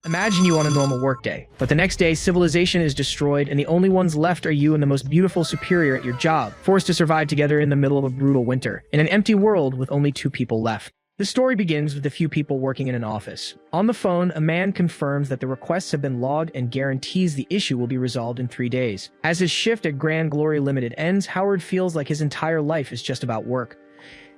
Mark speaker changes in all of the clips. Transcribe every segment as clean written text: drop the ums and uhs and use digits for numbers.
Speaker 1: Imagine you on a normal workday, but the next day civilization is destroyed and the only ones left are you and the most beautiful superior at your job, forced to survive together in the middle of a brutal winter, in an empty world with only two people left. The story begins with a few people working in an office. On the phone, a man confirms that the requests have been logged and guarantees the issue will be resolved in 3 days. As his shift at Grand Glory Limited ends, Howard feels like his entire life is just about work.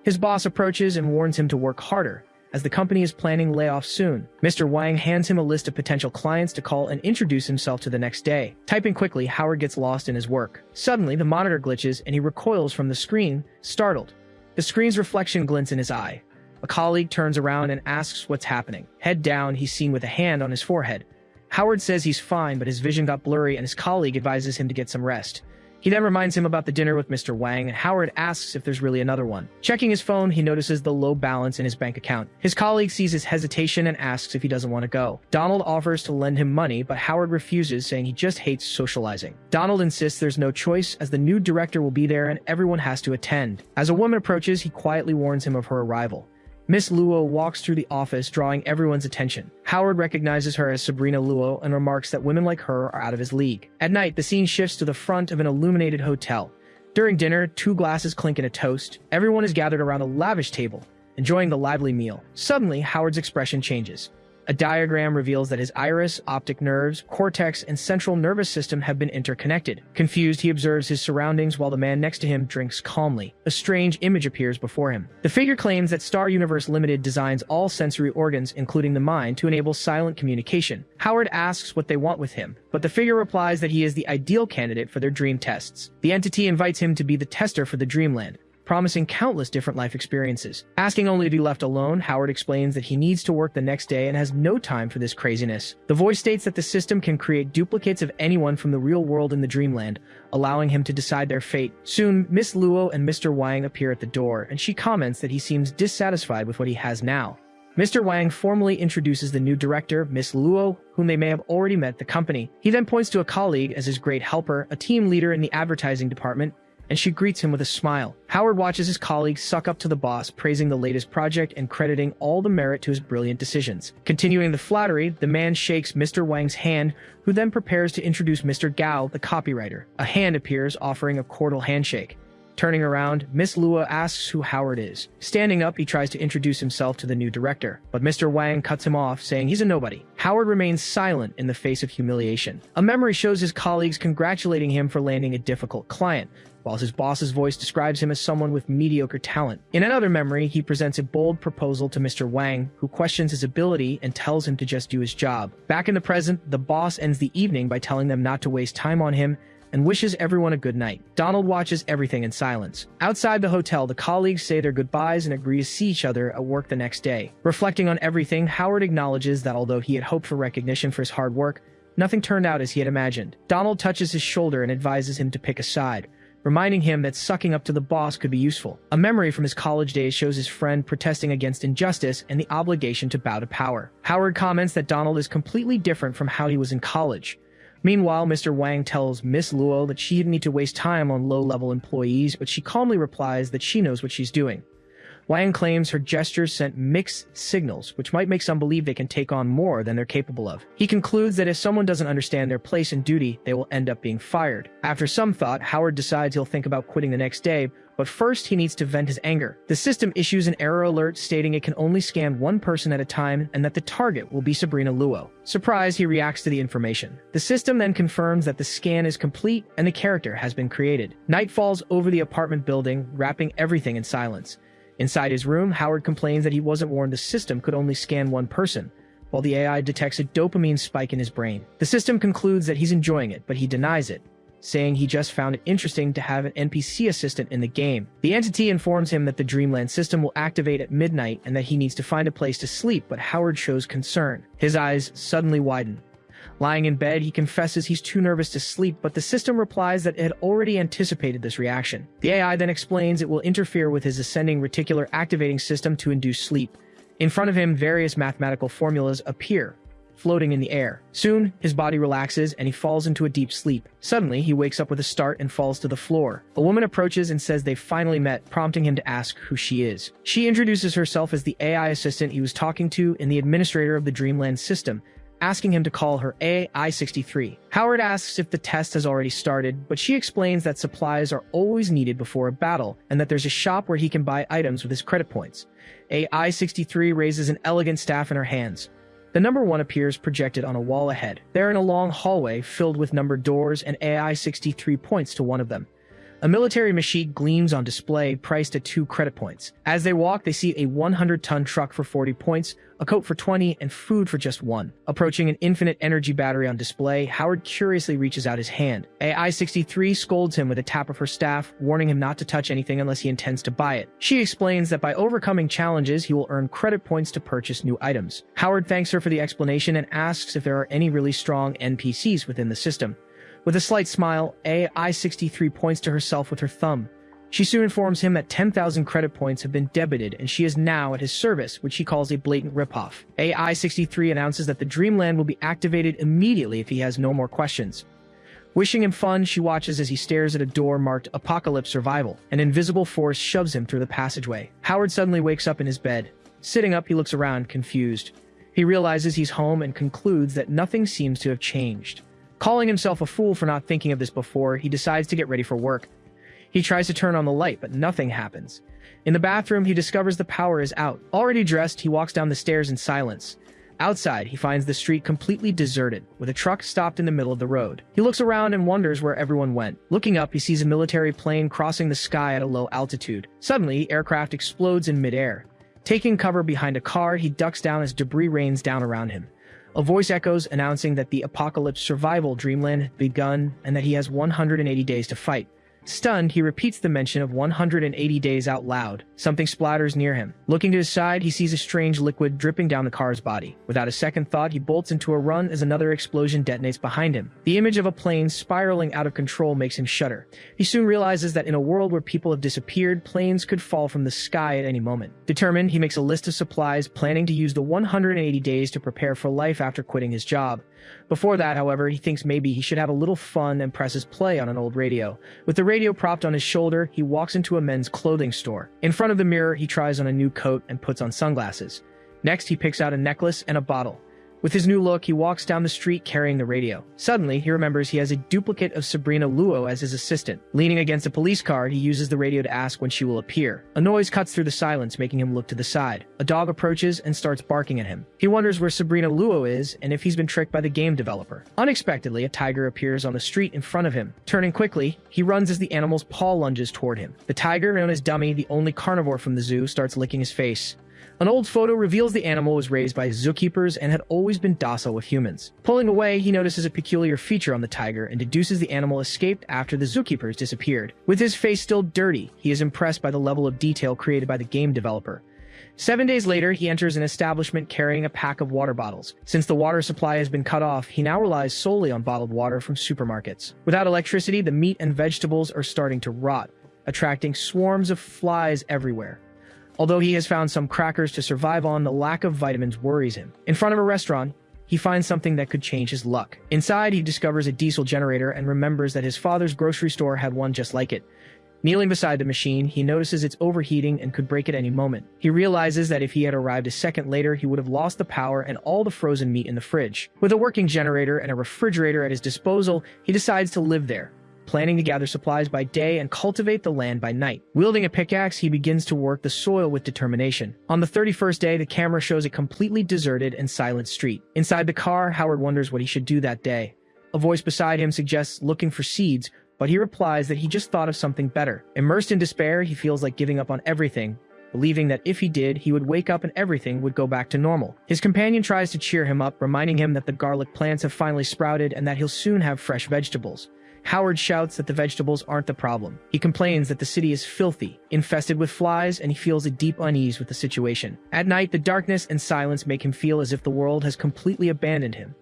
Speaker 1: His boss approaches and warns him to work harder, as the company is planning layoffs soon. Mr. Wang hands him a list of potential clients to call and introduce himself to the next day. Typing quickly, Howard gets lost in his work. Suddenly, the monitor glitches and he recoils from the screen, startled. The screen's reflection glints in his eye. A colleague turns around and asks what's happening. Head down, he's seen with a hand on his forehead. Howard says he's fine, but his vision got blurry and his colleague advises him to get some rest. He then reminds him about the dinner with Mr. Wang, and Howard asks if there's really another one. Checking his phone, he notices the low balance in his bank account. His colleague sees his hesitation and asks if he doesn't want to go. Donald offers to lend him money, but Howard refuses, saying he just hates socializing. Donald insists there's no choice, as the new director will be there and everyone has to attend. As a woman approaches, he quietly warns him of her arrival. Miss Luo walks through the office, drawing everyone's attention. Howard recognizes her as Sabrina Luo and remarks that women like her are out of his league. At night, the scene shifts to the front of an illuminated hotel. During dinner, 2 glasses clink in a toast. Everyone is gathered around a lavish table, enjoying the lively meal. Suddenly, Howard's expression changes. A diagram reveals that his iris, optic nerves, cortex, and central nervous system have been interconnected. Confused, he observes his surroundings while the man next to him drinks calmly. A strange image appears before him. The figure claims that Star Universe Limited designs all sensory organs, including the mind, to enable silent communication. Howard asks what they want with him, but the figure replies that he is the ideal candidate for their dream tests. The entity invites him to be the tester for the Dreamland, promising countless different life experiences. Asking only to be left alone, Howard explains that he needs to work the next day and has no time for this craziness. The voice states that the system can create duplicates of anyone from the real world in the Dreamland, allowing him to decide their fate. Soon, Miss Luo and Mr. Wang appear at the door, and she comments that he seems dissatisfied with what he has now. Mr. Wang formally introduces the new director, Miss Luo, whom they may have already met at the company. He then points to a colleague as his great helper, a team leader in the advertising department, and she greets him with a smile. Howard watches his colleagues suck up to the boss, praising the latest project and crediting all the merit to his brilliant decisions. Continuing the flattery, the man shakes Mr. Wang's hand, who then prepares to introduce Mr. Gao, the copywriter. A hand appears, offering a cordial handshake. Turning around, Miss Luo asks who Howard is. Standing up, he tries to introduce himself to the new director, but Mr. Wang cuts him off, saying he's a nobody. Howard remains silent in the face of humiliation. A memory shows his colleagues congratulating him for landing a difficult client, while his boss's voice describes him as someone with mediocre talent. In another memory, he presents a bold proposal to Mr. Wang, who questions his ability and tells him to just do his job. Back in the present, the boss ends the evening by telling them not to waste time on him and wishes everyone a good night. Donald watches everything in silence. Outside the hotel, the colleagues say their goodbyes and agree to see each other at work the next day. Reflecting on everything, Howard acknowledges that although he had hoped for recognition for his hard work, nothing turned out as he had imagined. Donald touches his shoulder and advises him to pick a side, reminding him that sucking up to the boss could be useful. A memory from his college days shows his friend protesting against injustice and the obligation to bow to power. Howard comments that Donald is completely different from how he was in college. Meanwhile, Mr. Wang tells Miss Luo that she didn't need to waste time on low-level employees, but she calmly replies that she knows what she's doing. Wang claims her gestures sent mixed signals, which might make some believe they can take on more than they're capable of. He concludes that if someone doesn't understand their place and duty, they will end up being fired. After some thought, Howard decides he'll think about quitting the next day, but first he needs to vent his anger. The system issues an error alert stating it can only scan one person at a time and that the target will be Sabrina Luo. Surprised, he reacts to the information. The system then confirms that the scan is complete and the character has been created. Night falls over the apartment building, wrapping everything in silence. Inside his room, Howard complains that he wasn't warned the system could only scan one person, while the AI detects a dopamine spike in his brain. The system concludes that he's enjoying it, but he denies it, saying he just found it interesting to have an NPC assistant in the game. The entity informs him that the Dreamland system will activate at midnight and that he needs to find a place to sleep, but Howard shows concern. His eyes suddenly widen. Lying in bed, he confesses he's too nervous to sleep, but the system replies that it had already anticipated this reaction. The AI then explains it will interfere with his ascending reticular activating system to induce sleep. In front of him, various mathematical formulas appear, floating in the air. Soon, his body relaxes and he falls into a deep sleep. Suddenly, he wakes up with a start and falls to the floor. A woman approaches and says they've finally met, prompting him to ask who she is. She introduces herself as the AI assistant he was talking to and the administrator of the Dreamland system, asking him to call her AI-63. Howard asks if the test has already started, but she explains that supplies are always needed before a battle, and that there's a shop where he can buy items with his credit points. AI-63 raises an elegant staff in her hands. The number 1 appears projected on a wall ahead. They're in a long hallway filled with numbered doors, and AI-63 points to one of them. A military machine gleams on display, priced at 2 credit points. As they walk, they see a 100-ton truck for 40 points, a coat for 20, and food for just 1. Approaching an infinite energy battery on display, Howard curiously reaches out his hand. AI-63 scolds him with a tap of her staff, warning him not to touch anything unless he intends to buy it. She explains that by overcoming challenges, he will earn credit points to purchase new items. Howard thanks her for the explanation and asks if there are any really strong NPCs within the system. With a slight smile, AI-63 points to herself with her thumb. She soon informs him that 10,000 credit points have been debited and she is now at his service, which she calls a blatant ripoff. AI-63 announces that the Dreamland will be activated immediately if he has no more questions. Wishing him fun, she watches as he stares at a door marked Apocalypse Survival. An invisible force shoves him through the passageway. Howard suddenly wakes up in his bed. Sitting up, he looks around, confused. He realizes he's home and concludes that nothing seems to have changed. Calling himself a fool for not thinking of this before, he decides to get ready for work. He tries to turn on the light, but nothing happens. In the bathroom, he discovers the power is out. Already dressed, he walks down the stairs in silence. Outside, he finds the street completely deserted, with a truck stopped in the middle of the road. He looks around and wonders where everyone went. Looking up, he sees a military plane crossing the sky at a low altitude. Suddenly, the aircraft explodes in midair. Taking cover behind a car, he ducks down as debris rains down around him. A voice echoes, announcing that the Apocalypse Survival Dreamland had begun and that he has 180 days to fight. Stunned, he repeats the mention of 180 days out loud. Something splatters near him. Looking to his side, he sees a strange liquid dripping down the car's body. Without a second thought, he bolts into a run as another explosion detonates behind him. The image of a plane spiraling out of control makes him shudder. He soon realizes that in a world where people have disappeared, planes could fall from the sky at any moment. Determined, he makes a list of supplies, planning to use the 180 days to prepare for life after quitting his job. Before that, however, he thinks maybe he should have a little fun and presses play on an old radio. With the radio propped on his shoulder, he walks into a men's clothing store. In front of the mirror, he tries on a new coat and puts on sunglasses. Next, he picks out a necklace and a bottle. With his new look, he walks down the street carrying the radio. Suddenly, he remembers he has a duplicate of Sabrina Luo as his assistant. Leaning against a police car, he uses the radio to ask when she will appear. A noise cuts through the silence, making him look to the side. A dog approaches and starts barking at him. He wonders where Sabrina Luo is and if he's been tricked by the game developer. Unexpectedly, a tiger appears on the street in front of him. Turning quickly, he runs as the animal's paw lunges toward him. The tiger, known as Dummy, the only carnivore from the zoo, starts licking his face. An old photo reveals the animal was raised by zookeepers and had always been docile with humans. Pulling away, he notices a peculiar feature on the tiger and deduces the animal escaped after the zookeepers disappeared. With his face still dirty, he is impressed by the level of detail created by the game developer. 7 days later, he enters an establishment carrying a pack of water bottles. Since the water supply has been cut off, he now relies solely on bottled water from supermarkets. Without electricity, the meat and vegetables are starting to rot, attracting swarms of flies everywhere. Although he has found some crackers to survive on, the lack of vitamins worries him. In front of a restaurant, he finds something that could change his luck. Inside, he discovers a diesel generator and remembers that his father's grocery store had one just like it. Kneeling beside the machine, he notices it's overheating and could break at any moment. He realizes that if he had arrived a second later, he would have lost the power and all the frozen meat in the fridge. With a working generator and a refrigerator at his disposal, he decides to live there, planning to gather supplies by day and cultivate the land by night. Wielding a pickaxe, he begins to work the soil with determination. On the 31st day, the camera shows a completely deserted and silent street. Inside the car, Howard wonders what he should do that day. A voice beside him suggests looking for seeds, but he replies that he just thought of something better. Immersed in despair, he feels like giving up on everything, believing that if he did, he would wake up and everything would go back to normal. His companion tries to cheer him up, reminding him that the garlic plants have finally sprouted and that he'll soon have fresh vegetables. Howard shouts that the vegetables aren't the problem. He complains that the city is filthy, infested with flies, and he feels a deep unease with the situation. At night, the darkness and silence make him feel as if the world has completely abandoned him.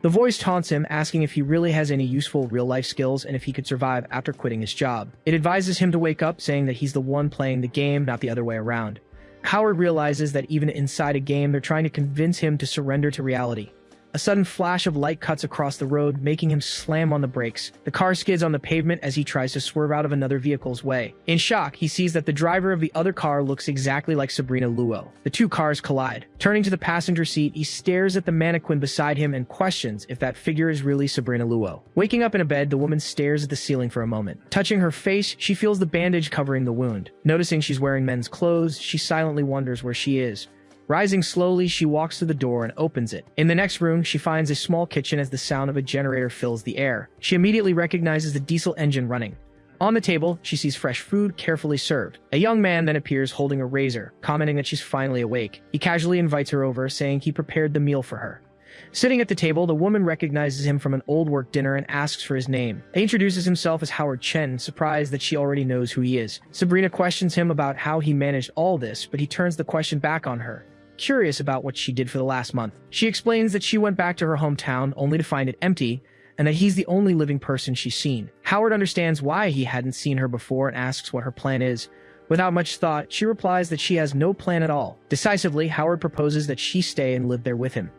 Speaker 1: The voice taunts him, asking if he really has any useful real-life skills and if he could survive after quitting his job. It advises him to wake up, saying that he's the one playing the game, not the other way around. Howard realizes that even inside a game, they're trying to convince him to surrender to reality. A sudden flash of light cuts across the road, making him slam on the brakes. The car skids on the pavement as he tries to swerve out of another vehicle's way. In shock, he sees that the driver of the other car looks exactly like Sabrina Luo. The two cars collide. Turning to the passenger seat, he stares at the mannequin beside him and questions if that figure is really Sabrina Luo. Waking up in a bed, the woman stares at the ceiling for a moment. Touching her face, she feels the bandage covering the wound. Noticing she's wearing men's clothes, she silently wonders where she is. Rising slowly, she walks to the door and opens it. In the next room, she finds a small kitchen as the sound of a generator fills the air. She immediately recognizes the diesel engine running. On the table, she sees fresh food carefully served. A young man then appears holding a razor, commenting that she's finally awake. He casually invites her over, saying he prepared the meal for her. Sitting at the table, the woman recognizes him from an old work dinner and asks for his name. He introduces himself as Howard Chen, surprised that she already knows who he is. Sabrina questions him about how he managed all this, but he turns the question back on her, curious about what she did for the last month. She explains that she went back to her hometown only to find it empty, and that he's the only living person she's seen. Howard understands why he hadn't seen her before and asks what her plan is. Without much thought, she replies that she has no plan at all. Decisively, Howard proposes that she stay and live there with him.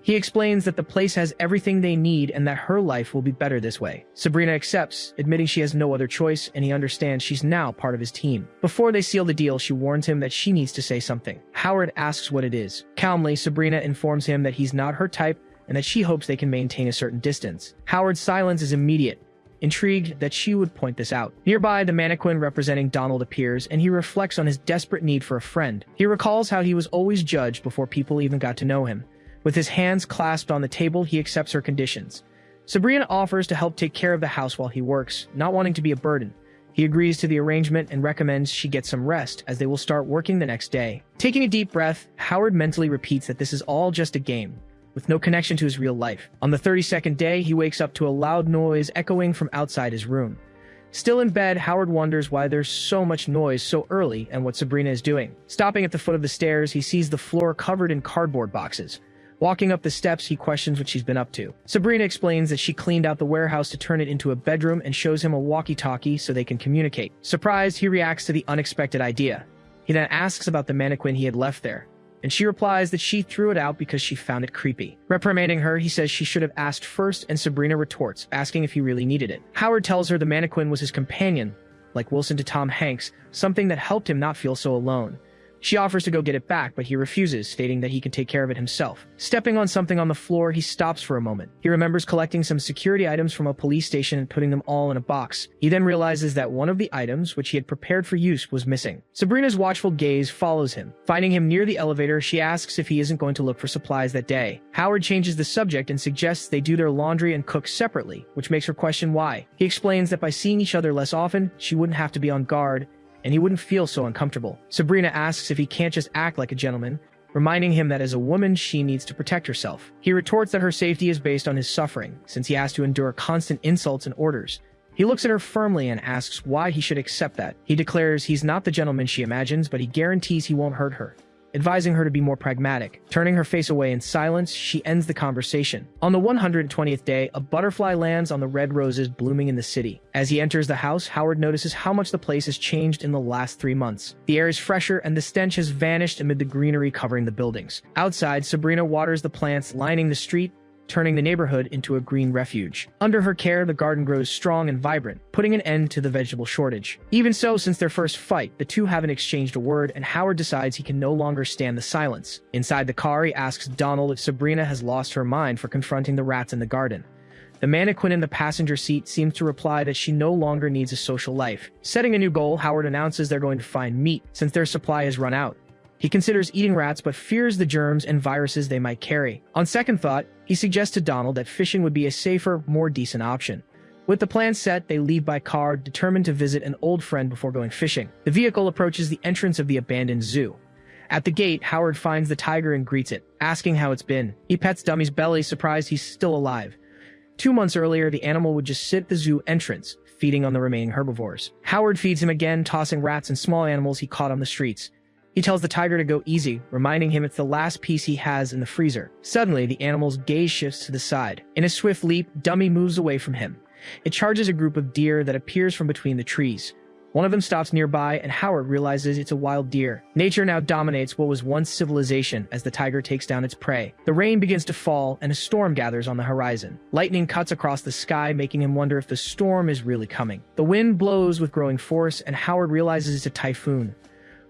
Speaker 1: He explains that the place has everything they need and that her life will be better this way. Sabrina accepts, admitting she has no other choice, and he understands she's now part of his team. Before they seal the deal, she warns him that she needs to say something. Howard asks what it is. Calmly, Sabrina informs him that he's not her type and that she hopes they can maintain a certain distance. Howard's silence is immediate, intrigued that she would point this out. Nearby, the mannequin representing Donald appears, and he reflects on his desperate need for a friend. He recalls how he was always judged before people even got to know him. With his hands clasped on the table, he accepts her conditions. Sabrina offers to help take care of the house while he works, not wanting to be a burden. He agrees to the arrangement and recommends she get some rest, as they will start working the next day. Taking a deep breath, Howard mentally repeats that this is all just a game, with no connection to his real life. On the 32nd day, he wakes up to a loud noise echoing from outside his room. Still in bed, Howard wonders why there's so much noise so early and what Sabrina is doing. Stopping at the foot of the stairs, he sees the floor covered in cardboard boxes. Walking up the steps, he questions what she's been up to. Sabrina explains that she cleaned out the warehouse to turn it into a bedroom and shows him a walkie-talkie so they can communicate. Surprised, he reacts to the unexpected idea. He then asks about the mannequin he had left there, and she replies that she threw it out because she found it creepy. Reprimanding her, he says she should have asked first, and Sabrina retorts, asking if he really needed it. Howard tells her the mannequin was his companion, like Wilson to Tom Hanks, something that helped him not feel so alone. She offers to go get it back, but he refuses, stating that he can take care of it himself. Stepping on something on the floor, he stops for a moment. He remembers collecting some security items from a police station and putting them all in a box. He then realizes that one of the items, which he had prepared for use, was missing. Sabrina's watchful gaze follows him. Finding him near the elevator, she asks if he isn't going to look for supplies that day. Howard changes the subject and suggests they do their laundry and cook separately, which makes her question why. He explains that by seeing each other less often, she wouldn't have to be on guard, and he wouldn't feel so uncomfortable. Sabrina asks if he can't just act like a gentleman, reminding him that as a woman, she needs to protect herself. He retorts that her safety is based on his suffering, since he has to endure constant insults and orders. He looks at her firmly and asks why he should accept that. He declares he's not the gentleman she imagines, but he guarantees he won't hurt her, advising her to be more pragmatic. Turning her face away in silence, she ends the conversation. On the 120th day, a butterfly lands on the red roses blooming in the city. As he enters the house, Howard notices how much the place has changed in the last 3 months. The air is fresher and the stench has vanished amid the greenery covering the buildings. Outside, Sabrina waters the plants lining the street, turning the neighborhood into a green refuge. Under her care, the garden grows strong and vibrant, putting an end to the vegetable shortage. Even so, since their first fight, the two haven't exchanged a word, and Howard decides he can no longer stand the silence. Inside the car, he asks Donald if Sabrina has lost her mind for confronting the rats in the garden. The mannequin in the passenger seat seems to reply that she no longer needs a social life. Setting a new goal, Howard announces they're going to find meat, since their supply has run out. He considers eating rats but fears the germs and viruses they might carry. On second thought, he suggests to Donald that fishing would be a safer, more decent option. With the plan set, they leave by car, determined to visit an old friend before going fishing. The vehicle approaches the entrance of the abandoned zoo. At the gate, Howard finds the tiger and greets it, asking how it's been. He pets Dummy's belly, surprised he's still alive. 2 months earlier, the animal would just sit at the zoo entrance, feeding on the remaining herbivores. Howard feeds him again, tossing rats and small animals he caught on the streets. He tells the tiger to go easy, reminding him it's the last piece he has in the freezer. Suddenly, the animal's gaze shifts to the side. In a swift leap, Dummy moves away from him. It charges a group of deer that appears from between the trees. One of them stops nearby, and Howard realizes it's a wild deer. Nature now dominates what was once civilization as the tiger takes down its prey. The rain begins to fall, and a storm gathers on the horizon. Lightning cuts across the sky, making him wonder if the storm is really coming. The wind blows with growing force, and Howard realizes it's a typhoon.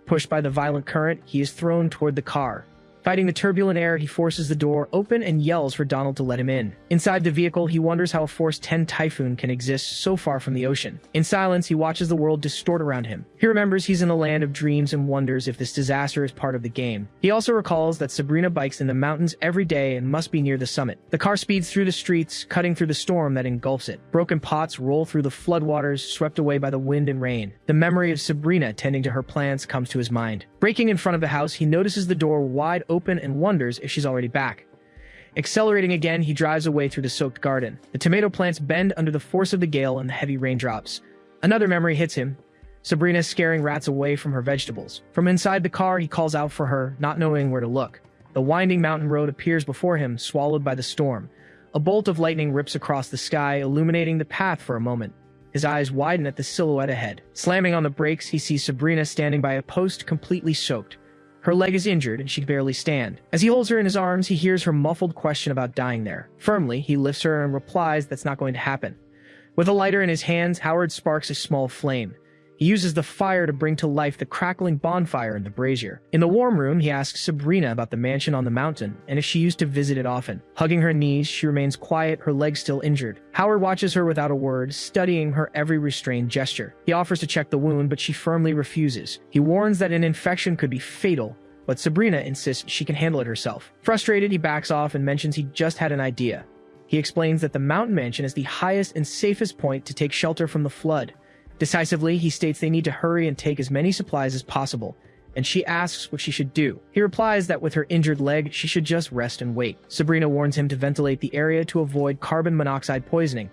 Speaker 1: Pushed by the violent current, he is thrown toward the car. Fighting the turbulent air, he forces the door open and yells for Donald to let him in. Inside the vehicle, he wonders how a Force 10 typhoon can exist so far from the ocean. In silence, he watches the world distort around him. He remembers he's in a land of dreams and wonders if this disaster is part of the game. He also recalls that Sabrina bikes in the mountains every day and must be near the summit. The car speeds through the streets, cutting through the storm that engulfs it. Broken pots roll through the floodwaters, swept away by the wind and rain. The memory of Sabrina tending to her plants comes to his mind. Braking in front of the house, he notices the door wide open and wonders if she's already back. Accelerating again, he drives away through the soaked garden. The tomato plants bend under the force of the gale and the heavy raindrops. Another memory hits him. Sabrina scaring rats away from her vegetables. From inside the car, he calls out for her, not knowing where to look. The winding mountain road appears before him, swallowed by the storm. A bolt of lightning rips across the sky, illuminating the path for a moment. His eyes widen at the silhouette ahead. Slamming on the brakes, he sees Sabrina standing by a post, completely soaked. Her leg is injured, and she can barely stand. As he holds her in his arms, he hears her muffled question about dying there. Firmly, he lifts her and replies that's not going to happen. With a lighter in his hands, Howard sparks a small flame. He uses the fire to bring to life the crackling bonfire in the brazier. In the warm room, he asks Sabrina about the mansion on the mountain and if she used to visit it often. Hugging her knees, she remains quiet, her leg still injured. Howard watches her without a word, studying her every restrained gesture. He offers to check the wound, but she firmly refuses. He warns that an infection could be fatal, but Sabrina insists she can handle it herself. Frustrated, he backs off and mentions he just had an idea. He explains that the mountain mansion is the highest and safest point to take shelter from the flood. Decisively, he states they need to hurry and take as many supplies as possible, and she asks what she should do. He replies that with her injured leg, she should just rest and wait. Sabrina warns him to ventilate the area to avoid carbon monoxide poisoning.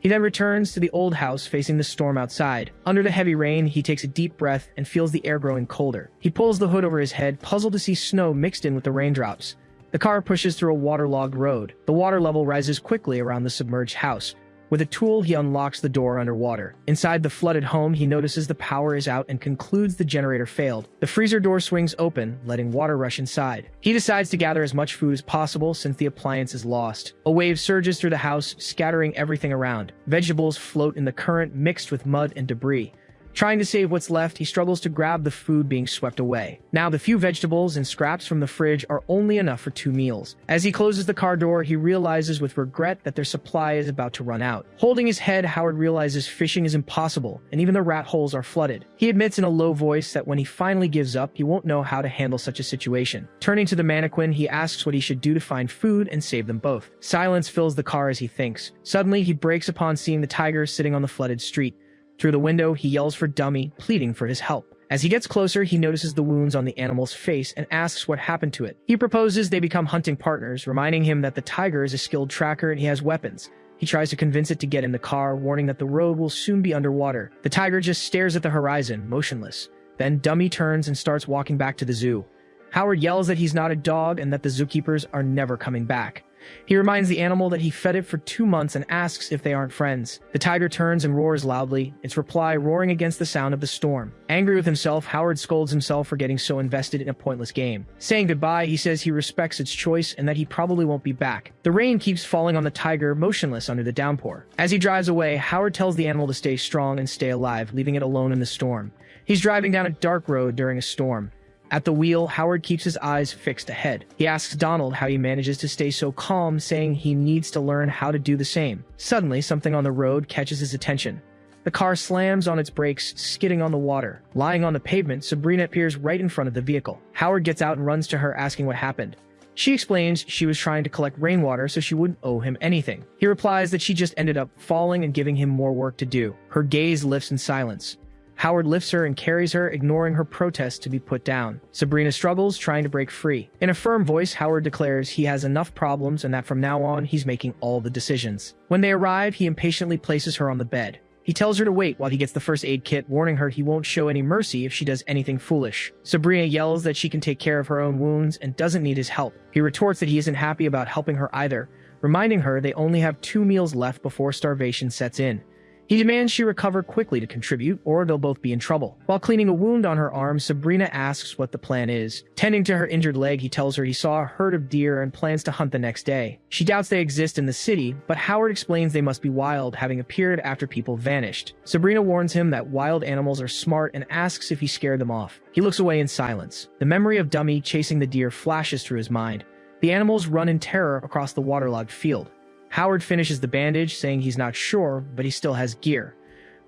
Speaker 1: He then returns to the old house facing the storm outside. Under the heavy rain, he takes a deep breath and feels the air growing colder. He pulls the hood over his head, puzzled to see snow mixed in with the raindrops. The car pushes through a waterlogged road. The water level rises quickly around the submerged house. With a tool, he unlocks the door underwater. Inside the flooded home, he notices the power is out and concludes the generator failed. The freezer door swings open, letting water rush inside. He decides to gather as much food as possible since the appliance is lost. A wave surges through the house, scattering everything around. Vegetables float in the current, mixed with mud and debris. Trying to save what's left, he struggles to grab the food being swept away. Now, the few vegetables and scraps from the fridge are only enough for 2 meals. As he closes the car door, he realizes with regret that their supply is about to run out. Holding his head, Howard realizes fishing is impossible, and even the rat holes are flooded. He admits in a low voice that when he finally gives up, he won't know how to handle such a situation. Turning to the mannequin, he asks what he should do to find food and save them both. Silence fills the car as he thinks. Suddenly, he breaks upon seeing the tiger sitting on the flooded street. Through the window, he yells for Dummy, pleading for his help. As he gets closer, he notices the wounds on the animal's face and asks what happened to it. He proposes they become hunting partners, reminding him that the tiger is a skilled tracker and he has weapons. He tries to convince it to get in the car, warning that the road will soon be underwater. The tiger just stares at the horizon, motionless. Then Dummy turns and starts walking back to the zoo. Howard yells that he's not a dog and that the zookeepers are never coming back. He reminds the animal that he fed it for 2 months and asks if they aren't friends. The tiger turns and roars loudly, its reply roaring against the sound of the storm. Angry with himself, Howard scolds himself for getting so invested in a pointless game. Saying goodbye, he says he respects its choice and that he probably won't be back. The rain keeps falling on the tiger, motionless under the downpour. As he drives away, Howard tells the animal to stay strong and stay alive, leaving it alone in the storm. He's driving down a dark road during a storm. At the wheel, Howard keeps his eyes fixed ahead. He asks Donald how he manages to stay so calm, saying he needs to learn how to do the same. Suddenly, something on the road catches his attention. The car slams on its brakes, skidding on the water. Lying on the pavement, Sabrina appears right in front of the vehicle. Howard gets out and runs to her, asking what happened. She explains she was trying to collect rainwater so she wouldn't owe him anything. He replies that she just ended up falling and giving him more work to do. Her gaze lifts in silence. Howard lifts her and carries her, ignoring her protest to be put down. Sabrina struggles, trying to break free. In a firm voice, Howard declares he has enough problems and that from now on, he's making all the decisions. When they arrive, he impatiently places her on the bed. He tells her to wait while he gets the first aid kit, warning her he won't show any mercy if she does anything foolish. Sabrina yells that she can take care of her own wounds and doesn't need his help. He retorts that he isn't happy about helping her either, reminding her they only have 2 meals left before starvation sets in. He demands she recover quickly to contribute, or they'll both be in trouble. While cleaning a wound on her arm, Sabrina asks what the plan is. Tending to her injured leg, he tells her he saw a herd of deer and plans to hunt the next day. She doubts they exist in the city, but Howard explains they must be wild, having appeared after people vanished. Sabrina warns him that wild animals are smart and asks if he scared them off. He looks away in silence. The memory of Dummy chasing the deer flashes through his mind. The animals run in terror across the waterlogged field. Howard finishes the bandage, saying he's not sure, but he still has gear.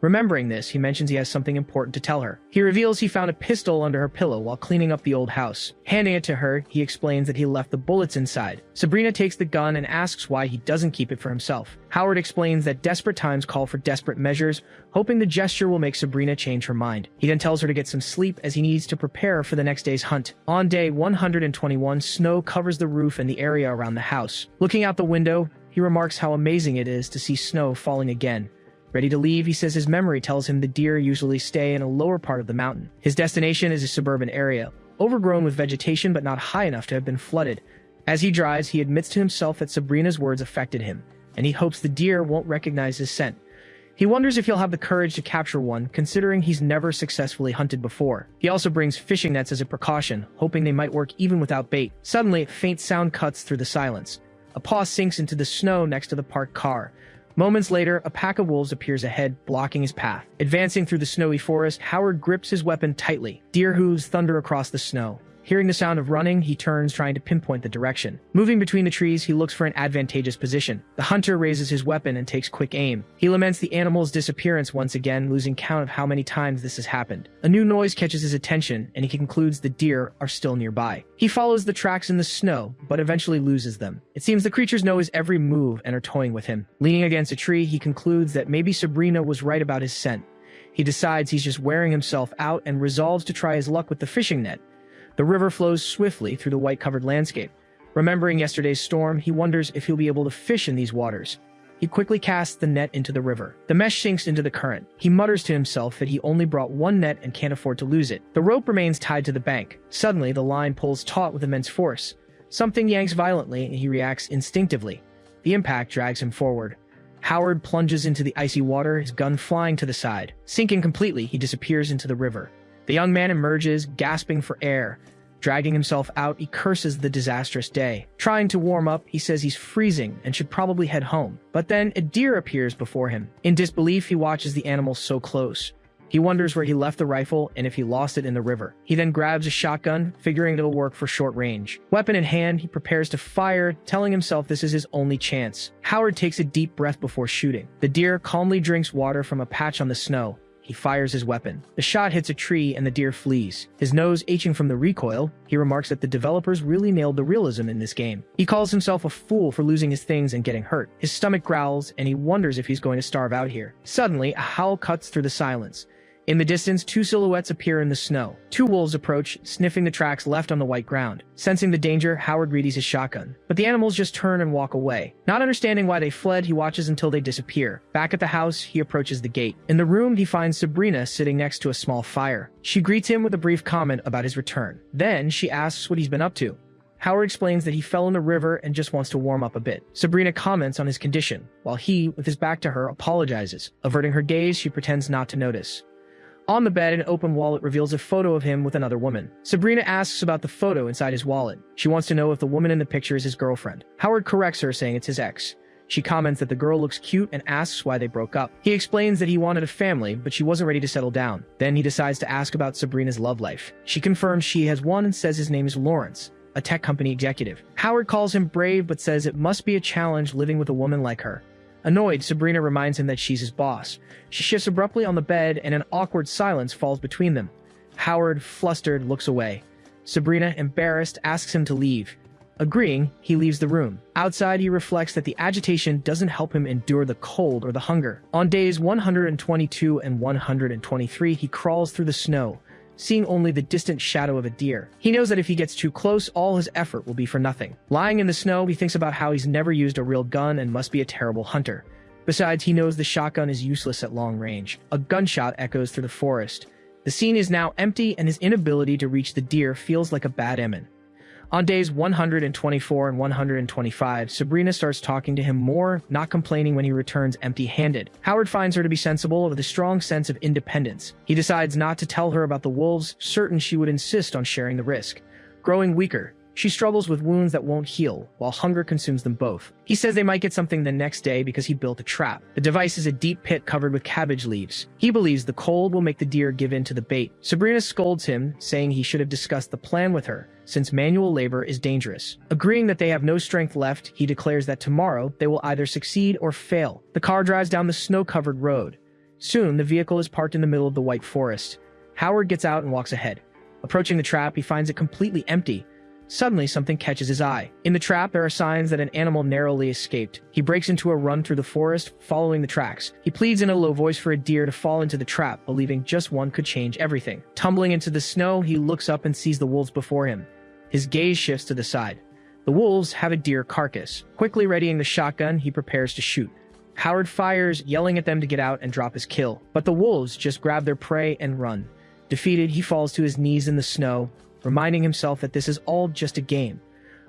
Speaker 1: Remembering this, he mentions he has something important to tell her. He reveals he found a pistol under her pillow while cleaning up the old house. Handing it to her, he explains that he left the bullets inside. Sabrina takes the gun and asks why he doesn't keep it for himself. Howard explains that desperate times call for desperate measures, hoping the gesture will make Sabrina change her mind. He then tells her to get some sleep as he needs to prepare for the next day's hunt. On day 121, snow covers the roof and the area around the house. Looking out the window, he remarks how amazing it is to see snow falling again. Ready to leave, he says his memory tells him the deer usually stay in a lower part of the mountain. His destination is a suburban area, overgrown with vegetation but not high enough to have been flooded. As he drives, he admits to himself that Sabrina's words affected him, and he hopes the deer won't recognize his scent. He wonders if he'll have the courage to capture one, considering he's never successfully hunted before. He also brings fishing nets as a precaution, hoping they might work even without bait. Suddenly, a faint sound cuts through the silence. A paw sinks into the snow next to the parked car. Moments later, a pack of wolves appears ahead, blocking his path. Advancing through the snowy forest, Howard grips his weapon tightly. Deer hooves thunder across the snow. Hearing the sound of running, he turns, trying to pinpoint the direction. Moving between the trees, he looks for an advantageous position. The hunter raises his weapon and takes quick aim. He laments the animal's disappearance once again, losing count of how many times this has happened. A new noise catches his attention, and he concludes the deer are still nearby. He follows the tracks in the snow, but eventually loses them. It seems the creatures know his every move and are toying with him. Leaning against a tree, he concludes that maybe Sabrina was right about his scent. He decides he's just wearing himself out and resolves to try his luck with the fishing net. The river flows swiftly through the white-covered landscape. Remembering yesterday's storm, he wonders if he'll be able to fish in these waters. He quickly casts the net into the river. The mesh sinks into the current. He mutters to himself that he only brought one net and can't afford to lose it. The rope remains tied to the bank. Suddenly, the line pulls taut with immense force. Something yanks violently, and he reacts instinctively. The impact drags him forward. Howard plunges into the icy water, his gun flying to the side. Sinking completely, he disappears into the river. The young man emerges, gasping for air. Dragging himself out, he curses the disastrous day. Trying to warm up, he says he's freezing and should probably head home. But then a deer appears before him. In disbelief, he watches the animal so close. He wonders where he left the rifle and if he lost it in the river. He then grabs a shotgun, figuring it'll work for short range. Weapon in hand, he prepares to fire, telling himself this is his only chance. Howard takes a deep breath before shooting. The deer calmly drinks water from a patch on the snow. He fires his weapon. The shot hits a tree and the deer flees. His nose aching from the recoil, he remarks that the developers really nailed the realism in this game. He calls himself a fool for losing his things and getting hurt. His stomach growls, and he wonders if he's going to starve out here. Suddenly, a howl cuts through the silence. In the distance, two silhouettes appear in the snow. Two wolves approach, sniffing the tracks left on the white ground. Sensing the danger, Howard readies his shotgun. But the animals just turn and walk away. Not understanding why they fled, he watches until they disappear. Back at the house, he approaches the gate. In the room, he finds Sabrina sitting next to a small fire. She greets him with a brief comment about his return. Then, she asks what he's been up to. Howard explains that he fell in the river and just wants to warm up a bit. Sabrina comments on his condition, while he, with his back to her, apologizes. Averting her gaze, she pretends not to notice. On the bed, an open wallet reveals a photo of him with another woman. Sabrina asks about the photo inside his wallet. She wants to know if the woman in the picture is his girlfriend. Howard corrects her, saying it's his ex. She comments that the girl looks cute and asks why they broke up. He explains that he wanted a family, but she wasn't ready to settle down. Then he decides to ask about Sabrina's love life. She confirms she has one and says his name is Lawrence, a tech company executive. Howard calls him brave, but says it must be a challenge living with a woman like her. Annoyed, Sabrina reminds him that she's his boss. She shifts abruptly on the bed, and an awkward silence falls between them. Howard, flustered, looks away. Sabrina, embarrassed, asks him to leave. Agreeing, he leaves the room. Outside, he reflects that the agitation doesn't help him endure the cold or the hunger. On days 122 and 123, he crawls through the snow, seeing only the distant shadow of a deer. He knows that if he gets too close, all his effort will be for nothing. Lying in the snow, he thinks about how he's never used a real gun and must be a terrible hunter. Besides, he knows the shotgun is useless at long range. A gunshot echoes through the forest. The scene is now empty, and his inability to reach the deer feels like a bad omen. On days 124 and 125, Sabrina starts talking to him more, not complaining when he returns empty-handed. Howard finds her to be sensible with a strong sense of independence. He decides not to tell her about the wolves, certain she would insist on sharing the risk. Growing weaker, she struggles with wounds that won't heal, while hunger consumes them both. He says they might get something the next day because he built a trap. The device is a deep pit covered with cabbage leaves. He believes the cold will make the deer give in to the bait. Sabrina scolds him, saying he should have discussed the plan with her, since manual labor is dangerous. Agreeing that they have no strength left, he declares that tomorrow they will either succeed or fail. The car drives down the snow-covered road. Soon, the vehicle is parked in the middle of the white forest. Howard gets out and walks ahead. Approaching the trap, he finds it completely empty. Suddenly, something catches his eye. In the trap, there are signs that an animal narrowly escaped. He breaks into a run through the forest, following the tracks. He pleads in a low voice for a deer to fall into the trap, believing just one could change everything. Tumbling into the snow, he looks up and sees the wolves before him. His gaze shifts to the side. The wolves have a deer carcass. Quickly readying the shotgun, he prepares to shoot. Howard fires, yelling at them to get out and drop his kill. But the wolves just grab their prey and run. Defeated, he falls to his knees in the snow, reminding himself that this is all just a game.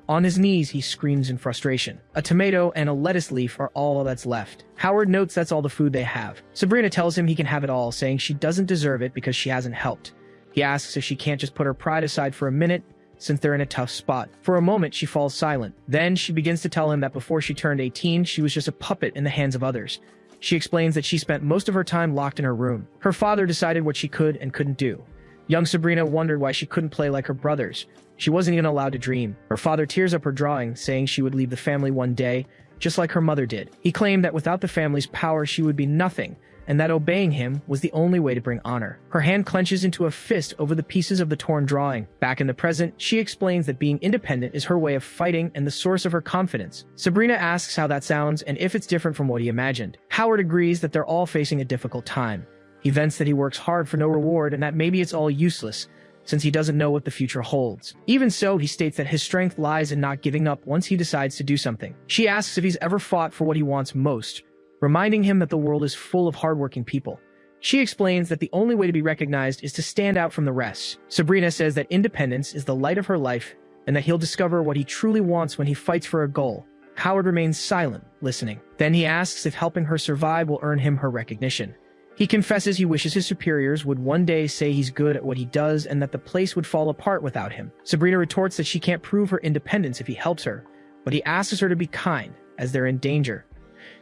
Speaker 1: On his knees, he screams in frustration. A tomato and a lettuce leaf are all that's left. Howard notes that's all the food they have. Sabrina tells him he can have it all, saying she doesn't deserve it because she hasn't helped. He asks if she can't just put her pride aside for a minute, since they're in a tough spot. For a moment, she falls silent. Then she begins to tell him that before she turned 18, she was just a puppet in the hands of others. She explains that she spent most of her time locked in her room. Her father decided what she could and couldn't do. Young Sabrina wondered why she couldn't play like her brothers. She wasn't even allowed to dream. Her father tears up her drawing, saying she would leave the family one day, just like her mother did. He claimed that without the family's power, she would be nothing, and that obeying him was the only way to bring honor. Her hand clenches into a fist over the pieces of the torn drawing. Back in the present, she explains that being independent is her way of fighting and the source of her confidence. Sabrina asks how that sounds and if it's different from what he imagined. Howard agrees that they're all facing a difficult time. He vents that he works hard for no reward and that maybe it's all useless, since he doesn't know what the future holds. Even so, he states that his strength lies in not giving up once he decides to do something. She asks if he's ever fought for what he wants most, reminding him that the world is full of hardworking people. She explains that the only way to be recognized is to stand out from the rest. Sabrina says that independence is the light of her life and that he'll discover what he truly wants when he fights for a goal. Howard remains silent, listening. Then he asks if helping her survive will earn him her recognition. He confesses he wishes his superiors would one day say he's good at what he does and that the place would fall apart without him. Sabrina retorts that she can't prove her independence if he helps her, but he asks her to be kind, as they're in danger.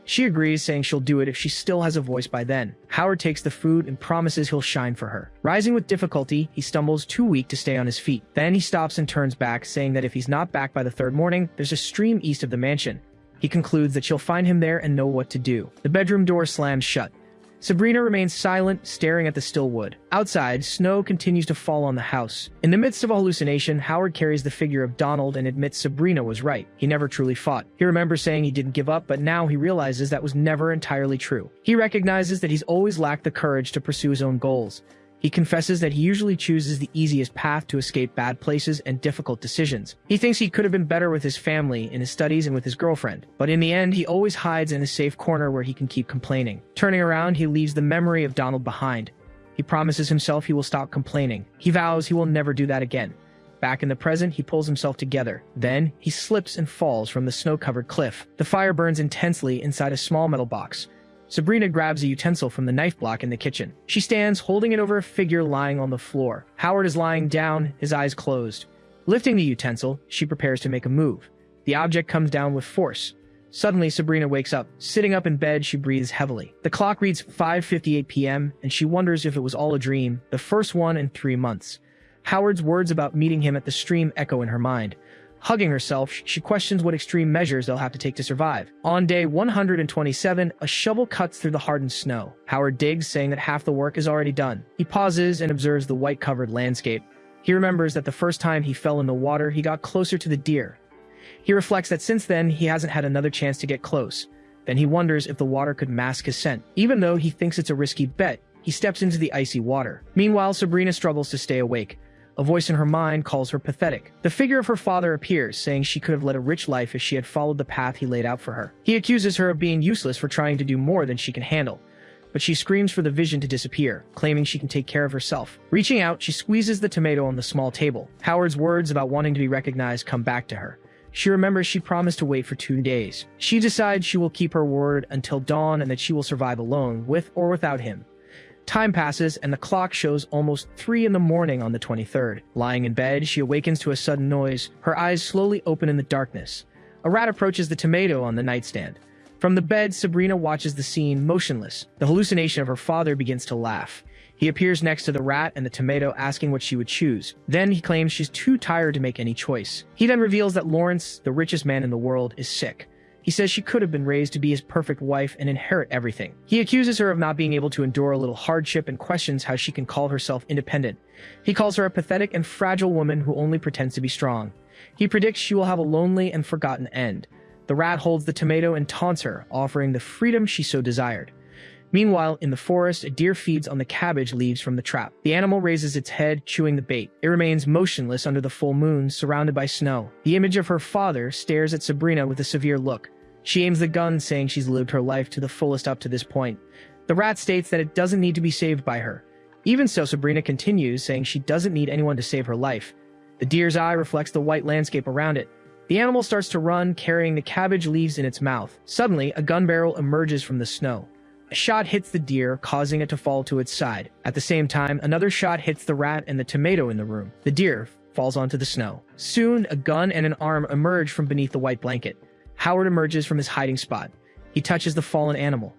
Speaker 1: She agrees, saying she'll do it if she still has a voice by then. Howard takes the food and promises he'll shine for her. Rising with difficulty, he stumbles, too weak to stay on his feet. Then he stops and turns back, saying that if he's not back by the third morning, there's a stream east of the mansion. He concludes that she'll find him there and know what to do. The bedroom door slams shut. Sabrina remains silent, staring at the still wood. Outside, snow continues to fall on the house. In the midst of a hallucination, Howard carries the figure of Donald and admits Sabrina was right. He never truly fought. He remembers saying he didn't give up, but now he realizes that was never entirely true. He recognizes that he's always lacked the courage to pursue his own goals. He confesses that he usually chooses the easiest path to escape bad places and difficult decisions. He thinks he could have been better with his family, in his studies, and with his girlfriend. But in the end, he always hides in a safe corner where he can keep complaining. Turning around, he leaves the memory of Donald behind. He promises himself he will stop complaining. He vows he will never do that again. Back in the present, he pulls himself together. Then, he slips and falls from the snow-covered cliff. The fire burns intensely inside a small metal box. Sabrina grabs a utensil from the knife block in the kitchen. She stands, holding it over a figure lying on the floor. Howard is lying down, his eyes closed. Lifting the utensil, she prepares to make a move. The object comes down with force. Suddenly, Sabrina wakes up. Sitting up in bed, she breathes heavily. The clock reads 5:58 p.m., and she wonders if it was all a dream, the first one in 3 months. Howard's words about meeting him at the stream echo in her mind. Hugging herself, she questions what extreme measures they'll have to take to survive. On day 127, a shovel cuts through the hardened snow. Howard digs, saying that half the work is already done. He pauses and observes the white-covered landscape. He remembers that the first time he fell in the water, he got closer to the deer. He reflects that since then, he hasn't had another chance to get close. Then he wonders if the water could mask his scent. Even though he thinks it's a risky bet, he steps into the icy water. Meanwhile, Sabrina struggles to stay awake. A voice in her mind calls her pathetic. The figure of her father appears, saying she could have led a rich life if she had followed the path he laid out for her. He accuses her of being useless for trying to do more than she can handle. but she screams for the vision to disappear, claiming she can take care of herself. Reaching out, she squeezes the tomato on the small table. Howard's words about wanting to be recognized come back to her. She remembers she promised to wait for 2 days. She decides she will keep her word until dawn and that she will survive alone, with or without him. Time passes, and the clock shows almost 3 in the morning on the 23rd. Lying in bed, she awakens to a sudden noise. Her eyes slowly open in the darkness. A rat approaches the tomato on the nightstand. From the bed, Sabrina watches the scene, motionless. The hallucination of her father begins to laugh. He appears next to the rat and the tomato, asking what she would choose. Then he claims she's too tired to make any choice. He then reveals that Lawrence, the richest man in the world, is sick. He says she could have been raised to be his perfect wife and inherit everything. He accuses her of not being able to endure a little hardship and questions how she can call herself independent. He calls her a pathetic and fragile woman who only pretends to be strong. He predicts she will have a lonely and forgotten end. The rat holds the tomato and taunts her, offering the freedom she so desired. Meanwhile, in the forest, a deer feeds on the cabbage leaves from the trap. The animal raises its head, chewing the bait. It remains motionless under the full moon, surrounded by snow. The image of her father stares at Sabrina with a severe look. She aims the gun, saying she's lived her life to the fullest up to this point. The rat states that it doesn't need to be saved by her. Even so, Sabrina continues, saying she doesn't need anyone to save her life. The deer's eye reflects the white landscape around it. The animal starts to run, carrying the cabbage leaves in its mouth. Suddenly, a gun barrel emerges from the snow. A shot hits the deer, causing it to fall to its side. At the same time, another shot hits the rat and the tomato in the room. The deer falls onto the snow. Soon, a gun and an arm emerge from beneath the white blanket. Howard emerges from his hiding spot. He touches the fallen animal.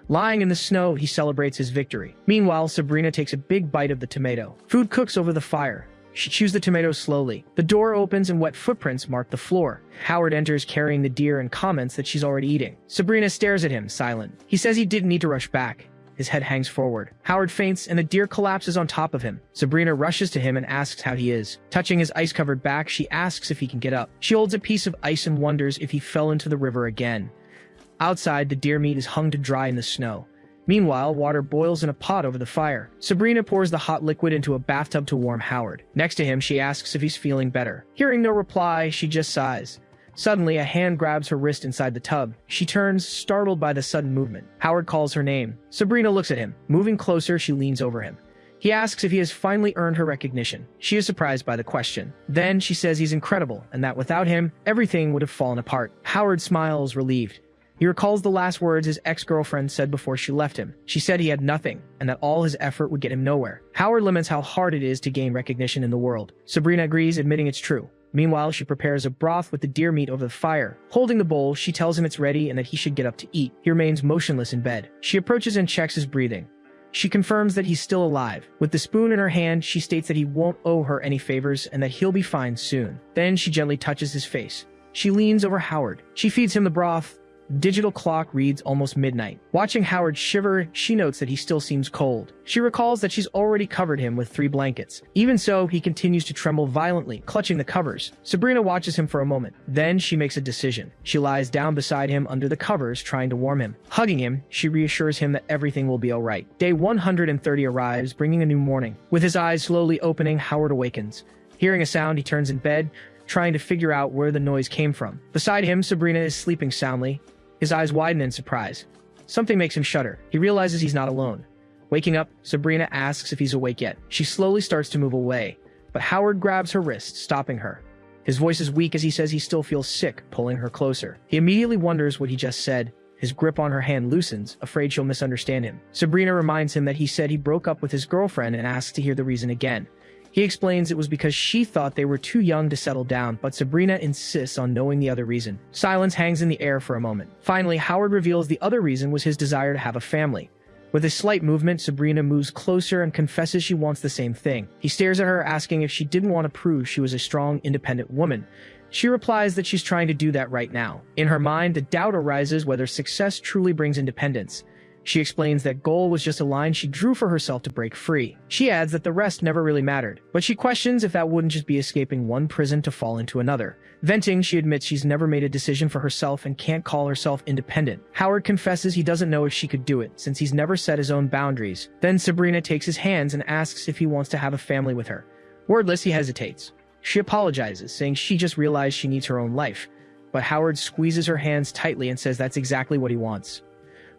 Speaker 1: Lying in the snow, he celebrates his victory. Meanwhile, Sabrina takes a big bite of the tomato. Food cooks over the fire. She chews the tomato slowly. The door opens and wet footprints mark the floor. Howard enters carrying the deer and comments that she's already eating. Sabrina stares at him, silent. He says he didn't need to rush back. His head hangs forward. Howard faints and the deer collapses on top of him. Sabrina rushes to him and asks how he is. Touching his ice-covered back, she asks if he can get up. She holds a piece of ice and wonders if he fell into the river again. Outside, the deer meat is hung to dry in the snow. Meanwhile, water boils in a pot over the fire. Sabrina pours the hot liquid into a bathtub to warm Howard. Next to him, she asks if he's feeling better. Hearing no reply, she just sighs. Suddenly, a hand grabs her wrist inside the tub. She turns, startled by the sudden movement. Howard calls her name. Sabrina looks at him. Moving closer, she leans over him. He asks if he has finally earned her recognition. She is surprised by the question. Then, she says he's incredible, and that without him, everything would have fallen apart. Howard smiles, relieved. He recalls the last words his ex-girlfriend said before she left him. She said he had nothing, and that all his effort would get him nowhere. Howard laments how hard it is to gain recognition in the world. Sabrina agrees, admitting it's true. Meanwhile, she prepares a broth with the deer meat over the fire. Holding the bowl, she tells him it's ready and that he should get up to eat. He remains motionless in bed. She approaches and checks his breathing. She confirms that he's still alive. With the spoon in her hand, she states that he won't owe her any favors and that he'll be fine soon. Then she gently touches his face. She leans over Howard. She feeds him the broth. The digital clock reads almost midnight. Watching Howard shiver, she notes that he still seems cold. She recalls that she's already covered him with 3 blankets. Even so, he continues to tremble violently, clutching the covers. Sabrina watches him for a moment. Then she makes a decision. She lies down beside him under the covers, trying to warm him. Hugging him, she reassures him that everything will be all right. Day 130 arrives, bringing a new morning. With his eyes slowly opening, Howard awakens. Hearing a sound, he turns in bed, trying to figure out where the noise came from. Beside him, Sabrina is sleeping soundly. His eyes widen in surprise. Something makes him shudder. He realizes he's not alone. Waking up, Sabrina asks if he's awake yet. She slowly starts to move away, but Howard grabs her wrist, stopping her. His voice is weak as he says he still feels sick, pulling her closer. He immediately wonders what he just said. His grip on her hand loosens, afraid she'll misunderstand him. Sabrina reminds him that he said he broke up with his girlfriend and asks to hear the reason again. He explains it was because she thought they were too young to settle down, but Sabrina insists on knowing the other reason. Silence hangs in the air for a moment. Finally, Howard reveals the other reason was his desire to have a family. With a slight movement, Sabrina moves closer and confesses she wants the same thing. He stares at her, asking if she didn't want to prove she was a strong, independent woman. She replies that she's trying to do that right now. In her mind, the doubt arises whether success truly brings independence. She explains that goal was just a line she drew for herself to break free. She adds that the rest never really mattered, but she questions if that wouldn't just be escaping one prison to fall into another. Venting, she admits she's never made a decision for herself and can't call herself independent. Howard confesses he doesn't know if she could do it, since he's never set his own boundaries. Then Sabrina takes his hands and asks if he wants to have a family with her. Wordless, he hesitates. She apologizes, saying she just realized she needs her own life. But Howard squeezes her hands tightly and says that's exactly what he wants.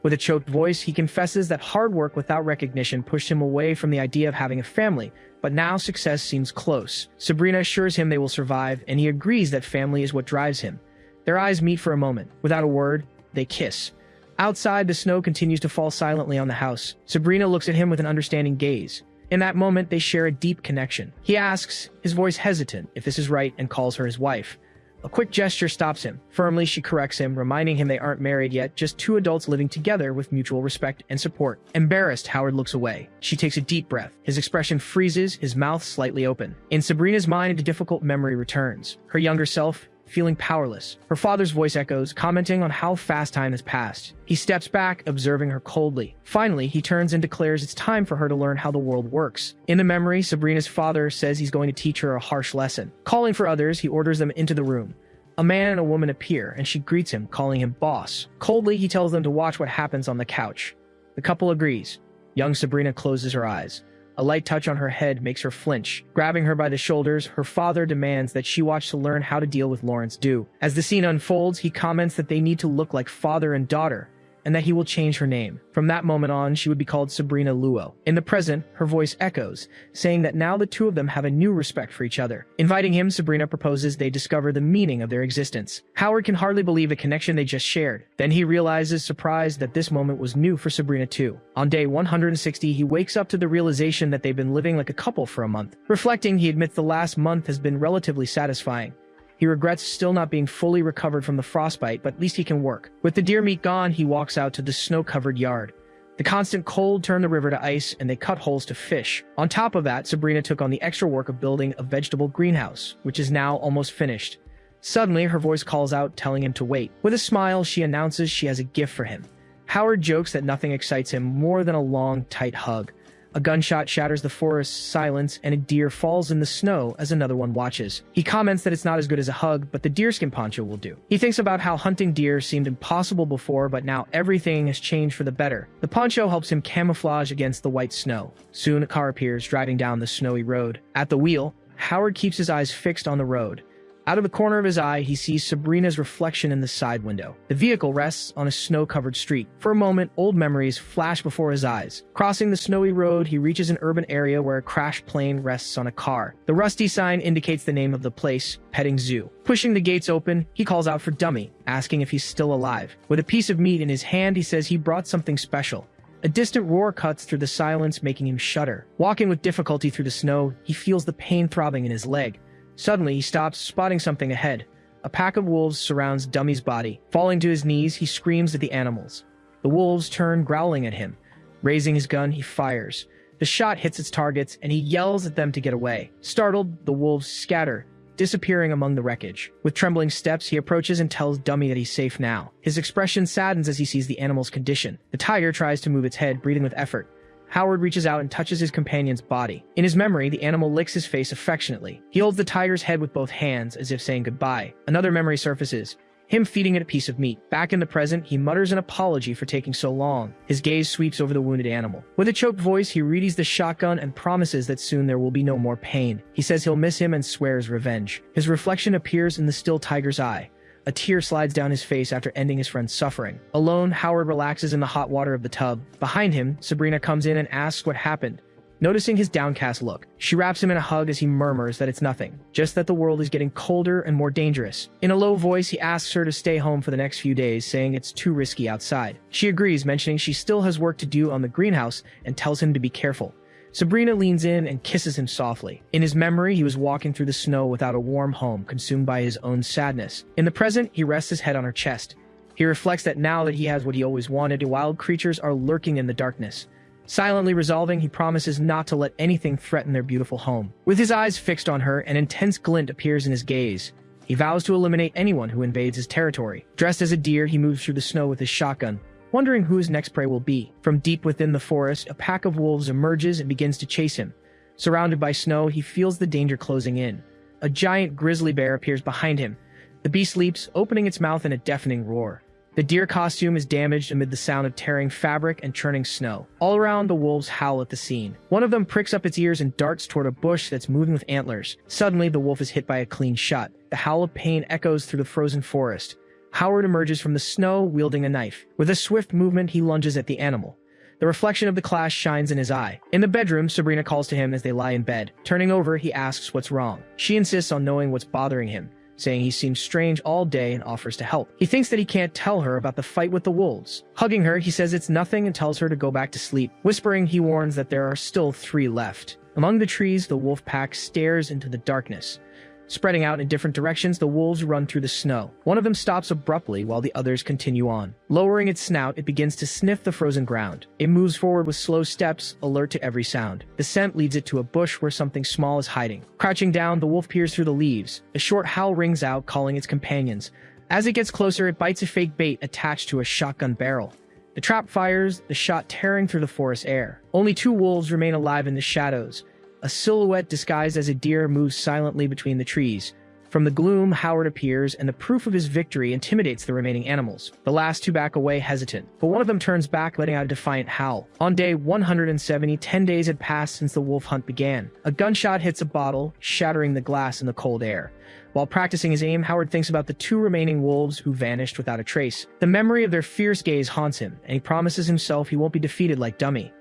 Speaker 1: With a choked voice, he confesses that hard work without recognition pushed him away from the idea of having a family, but now success seems close. Sabrina assures him they will survive, and he agrees that family is what drives him. Their eyes meet for a moment. Without a word, they kiss. Outside, the snow continues to fall silently on the house. Sabrina looks at him with an understanding gaze. In that moment, they share a deep connection. He asks, his voice hesitant, if this is right, and calls her his wife. A quick gesture stops him. Firmly, she corrects him, reminding him they aren't married yet, just two adults living together with mutual respect and support. Embarrassed, Howard looks away. She takes a deep breath. His expression freezes, his mouth slightly open. In Sabrina's mind, a difficult memory returns. Her younger self, feeling powerless. Her father's voice echoes, commenting on how fast time has passed. He steps back, observing her coldly. Finally, he turns and declares it's time for her to learn how the world works. In the memory, Sabrina's father says he's going to teach her a harsh lesson. Calling for others, he orders them into the room. A man and a woman appear, and she greets him, calling him boss. Coldly, he tells them to watch what happens on the couch. The couple agrees. Young Sabrina closes her eyes. A light touch on her head makes her flinch. Grabbing her by the shoulders, her father demands that she watch to learn how to deal with Lawrence Dew. As the scene unfolds, he comments that they need to look like father and daughter, and that he will change her name. From that moment on, she would be called Sabrina Luo. In the present, her voice echoes, saying that now the two of them have a new respect for each other. Inviting him, Sabrina proposes they discover the meaning of their existence. Howard can hardly believe the connection they just shared. Then he realizes, surprised, that this moment was new for Sabrina too. On day 160, he wakes up to the realization that they've been living like a couple for a month. Reflecting, he admits the last month has been relatively satisfying. He regrets still not being fully recovered from the frostbite, but at least he can work. With the deer meat gone, he walks out to the snow-covered yard. The constant cold turned the river to ice, and they cut holes to fish. On top of that, Sabrina took on the extra work of building a vegetable greenhouse, which is now almost finished. Suddenly, her voice calls out, telling him to wait. With a smile, she announces she has a gift for him. Howard jokes that nothing excites him more than a long, tight hug. A gunshot shatters the forest's silence, and a deer falls in the snow as another one watches. He comments that it's not as good as a hug, but the deerskin poncho will do. He thinks about how hunting deer seemed impossible before, but now everything has changed for the better. The poncho helps him camouflage against the white snow. Soon a car appears, driving down the snowy road. At the wheel, Howard keeps his eyes fixed on the road. Out of the corner of his eye, he sees Sabrina's reflection in the side window. The vehicle rests on a snow-covered street. For a moment, old memories flash before his eyes. Crossing the snowy road, he reaches an urban area where a crashed plane rests on a car. The rusty sign indicates the name of the place, Petting Zoo. Pushing the gates open, he calls out for Dummy, asking if he's still alive. With a piece of meat in his hand, he says he brought something special. A distant roar cuts through the silence, making him shudder. Walking with difficulty through the snow, he feels the pain throbbing in his leg. Suddenly, he stops, spotting something ahead. A pack of wolves surrounds Dummy's body. Falling to his knees, he screams at the animals. The wolves turn, growling at him. Raising his gun, he fires. The shot hits its targets, and he yells at them to get away. Startled, the wolves scatter, disappearing among the wreckage. With trembling steps, he approaches and tells Dummy that he's safe now. His expression saddens as he sees the animal's condition. The tiger tries to move its head, breathing with effort. Howard reaches out and touches his companion's body. In his memory, the animal licks his face affectionately. He holds the tiger's head with both hands, as if saying goodbye. Another memory surfaces, him feeding it a piece of meat. Back in the present, he mutters an apology for taking so long. His gaze sweeps over the wounded animal. With a choked voice, he readies the shotgun and promises that soon there will be no more pain. He says he'll miss him and swears revenge. His reflection appears in the still tiger's eye. A tear slides down his face after ending his friend's suffering. Alone, Howard relaxes in the hot water of the tub. Behind him, Sabrina comes in and asks what happened. Noticing his downcast look, she wraps him in a hug as he murmurs that it's nothing, just that the world is getting colder and more dangerous. In a low voice, he asks her to stay home for the next few days, saying it's too risky outside. She agrees, mentioning she still has work to do on the greenhouse, and tells him to be careful. Sabrina leans in and kisses him softly. In his memory, he was walking through the snow without a warm home, consumed by his own sadness. In the present, he rests his head on her chest. He reflects that now that he has what he always wanted, wild creatures are lurking in the darkness. Silently resolving, he promises not to let anything threaten their beautiful home. With his eyes fixed on her, an intense glint appears in his gaze. He vows to eliminate anyone who invades his territory. Dressed as a deer, he moves through the snow with his shotgun, wondering who his next prey will be. From deep within the forest, a pack of wolves emerges and begins to chase him. Surrounded by snow, he feels the danger closing in. A giant grizzly bear appears behind him. The beast leaps, opening its mouth in a deafening roar. The deer costume is damaged amid the sound of tearing fabric and churning snow. All around, the wolves howl at the scene. One of them pricks up its ears and darts toward a bush that's moving with antlers. Suddenly, the wolf is hit by a clean shot. The howl of pain echoes through the frozen forest. Howard emerges from the snow wielding a knife. With a swift movement, he lunges at the animal. The reflection of the clash shines in his eye. In the bedroom, Sabrina calls to him as they lie in bed. Turning over, he asks what's wrong. She insists on knowing what's bothering him, saying he seems strange all day and offers to help. He thinks that he can't tell her about the fight with the wolves. Hugging her, he says it's nothing and tells her to go back to sleep. Whispering, he warns that there are still 3 left. Among the trees, the wolf pack stares into the darkness. Spreading out in different directions, the wolves run through the snow. One of them stops abruptly while the others continue on. Lowering its snout, it begins to sniff the frozen ground. It moves forward with slow steps, alert to every sound. The scent leads it to a bush where something small is hiding. Crouching down, the wolf peers through the leaves. A short howl rings out, calling its companions. As it gets closer, it bites a fake bait attached to a shotgun barrel. The trap fires, the shot tearing through the forest air. Only 2 wolves remain alive in the shadows. A silhouette disguised as a deer moves silently between the trees. From the gloom, Howard appears, and the proof of his victory intimidates the remaining animals. The last 2 back away hesitant, but one of them turns back, letting out a defiant howl. On day 170, 10 days had passed since the wolf hunt began. A gunshot hits a bottle, shattering the glass in the cold air. While practicing his aim, Howard thinks about the 2 remaining wolves who vanished without a trace. The memory of their fierce gaze haunts him, and he promises himself he won't be defeated like Dummy.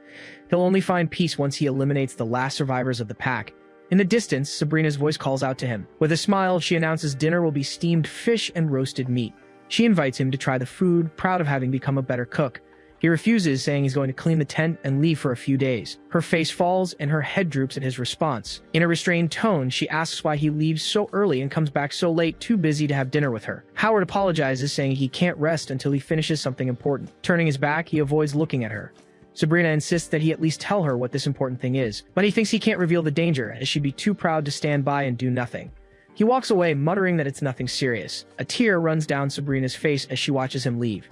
Speaker 1: He'll only find peace once he eliminates the last survivors of the pack. In the distance, Sabrina's voice calls out to him. With a smile, she announces dinner will be steamed fish and roasted meat. She invites him to try the food, proud of having become a better cook. He refuses, saying he's going to clean the tent and leave for a few days. Her face falls and her head droops at his response. In a restrained tone, she asks why he leaves so early and comes back so late, too busy to have dinner with her. Howard apologizes, saying he can't rest until he finishes something important. Turning his back, he avoids looking at her. Sabrina insists that he at least tell her what this important thing is, but he thinks he can't reveal the danger, as she'd be too proud to stand by and do nothing. He walks away, muttering that it's nothing serious. A tear runs down Sabrina's face as she watches him leave.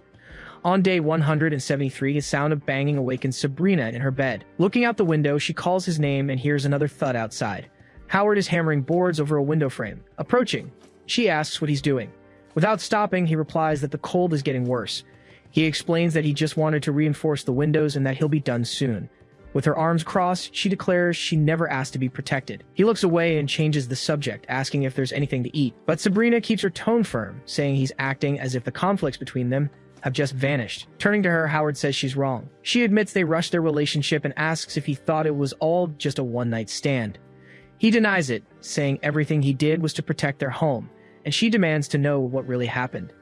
Speaker 1: On day 173, a sound of banging awakens Sabrina in her bed. Looking out the window, she calls his name and hears another thud outside. Howard is hammering boards over a window frame. Approaching, she asks what he's doing. Without stopping, he replies that the cold is getting worse. He explains that he just wanted to reinforce the windows and that he'll be done soon. With her arms crossed, she declares she never asked to be protected. He looks away and changes the subject, asking if there's anything to eat. But Sabrina keeps her tone firm, saying he's acting as if the conflicts between them have just vanished. Turning to her, Howard says she's wrong. She admits they rushed their relationship and asks if he thought it was all just a one-night stand. He denies it, saying everything he did was to protect their home, and she demands to know what really happened.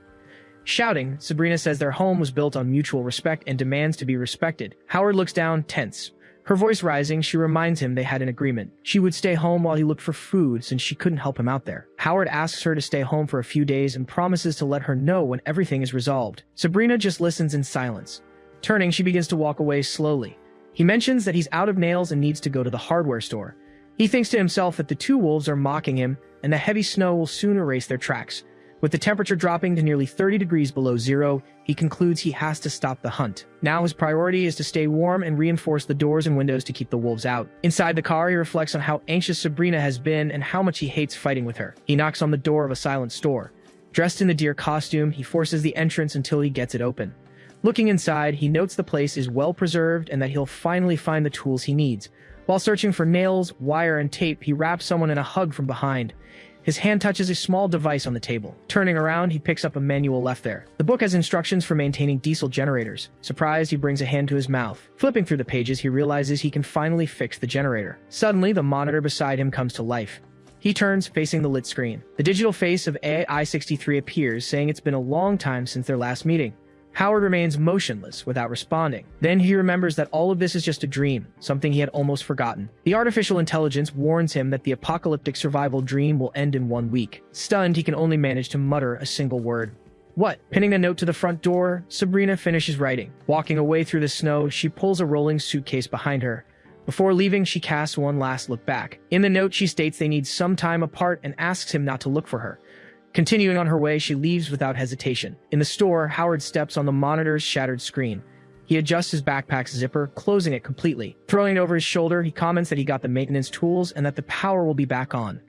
Speaker 1: Shouting, Sabrina says their home was built on mutual respect and demands to be respected. Howard looks down, tense. Her voice rising, she reminds him they had an agreement. She would stay home while he looked for food since she couldn't help him out there. Howard asks her to stay home for a few days and promises to let her know when everything is resolved. Sabrina just listens in silence. Turning, she begins to walk away slowly. He mentions that he's out of nails and needs to go to the hardware store. He thinks to himself that the 2 wolves are mocking him and the heavy snow will soon erase their tracks. With the temperature dropping to nearly 30 degrees below zero, he concludes he has to stop the hunt. Now his priority is to stay warm and reinforce the doors and windows to keep the wolves out. Inside the car, he reflects on how anxious Sabrina has been and how much he hates fighting with her. He knocks on the door of a silent store. Dressed in the deer costume, he forces the entrance until he gets it open. Looking inside, he notes the place is well preserved and that he'll finally find the tools he needs. While searching for nails, wire, and tape, he wraps someone in a hug from behind. His hand touches a small device on the table. Turning around, he picks up a manual left there. The book has instructions for maintaining diesel generators. Surprised, he brings a hand to his mouth. Flipping through the pages, he realizes he can finally fix the generator. Suddenly, the monitor beside him comes to life. He turns, facing the lit screen. The digital face of AI-63 appears, saying it's been a long time since their last meeting. Howard remains motionless without responding. Then he remembers that all of this is just a dream, something he had almost forgotten. The artificial intelligence warns him that the apocalyptic survival dream will end in 1 week. Stunned, he can only manage to mutter a single word. What? Pinning a note to the front door, Sabrina finishes writing. Walking away through the snow, she pulls a rolling suitcase behind her. Before leaving, she casts one last look back. In the note, she states they need some time apart and asks him not to look for her. Continuing on her way, she leaves without hesitation. In the store, Howard steps on the monitor's shattered screen. He adjusts his backpack's zipper, closing it completely. Throwing it over his shoulder, he comments that he got the maintenance tools and that the power will be back on.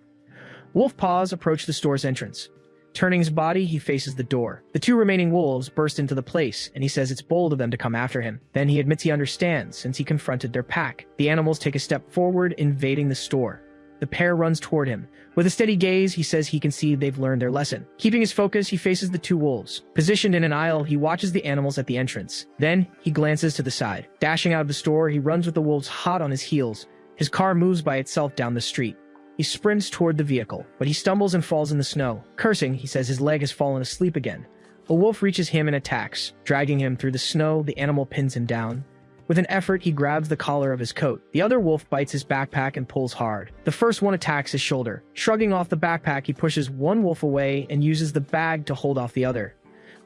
Speaker 1: Wolf paws approach the store's entrance. Turning his body, he faces the door. The 2 remaining wolves burst into the place, and he says it's bold of them to come after him. Then he admits he understands, since he confronted their pack. The animals take a step forward, invading the store. The pair runs toward him. With a steady gaze, he says he can see they've learned their lesson. Keeping his focus, he faces the two wolves. Positioned in an aisle, he watches the animals at the entrance. Then, he glances to the side. Dashing out of the store, he runs with the wolves hot on his heels. His car moves by itself down the street. He sprints toward the vehicle, but he stumbles and falls in the snow. Cursing, he says his leg has fallen asleep again. A wolf reaches him and attacks. Dragging him through the snow, the animal pins him down. With an effort, he grabs the collar of his coat. The other wolf bites his backpack and pulls hard. The first one attacks his shoulder. Shrugging off the backpack, he pushes one wolf away and uses the bag to hold off the other.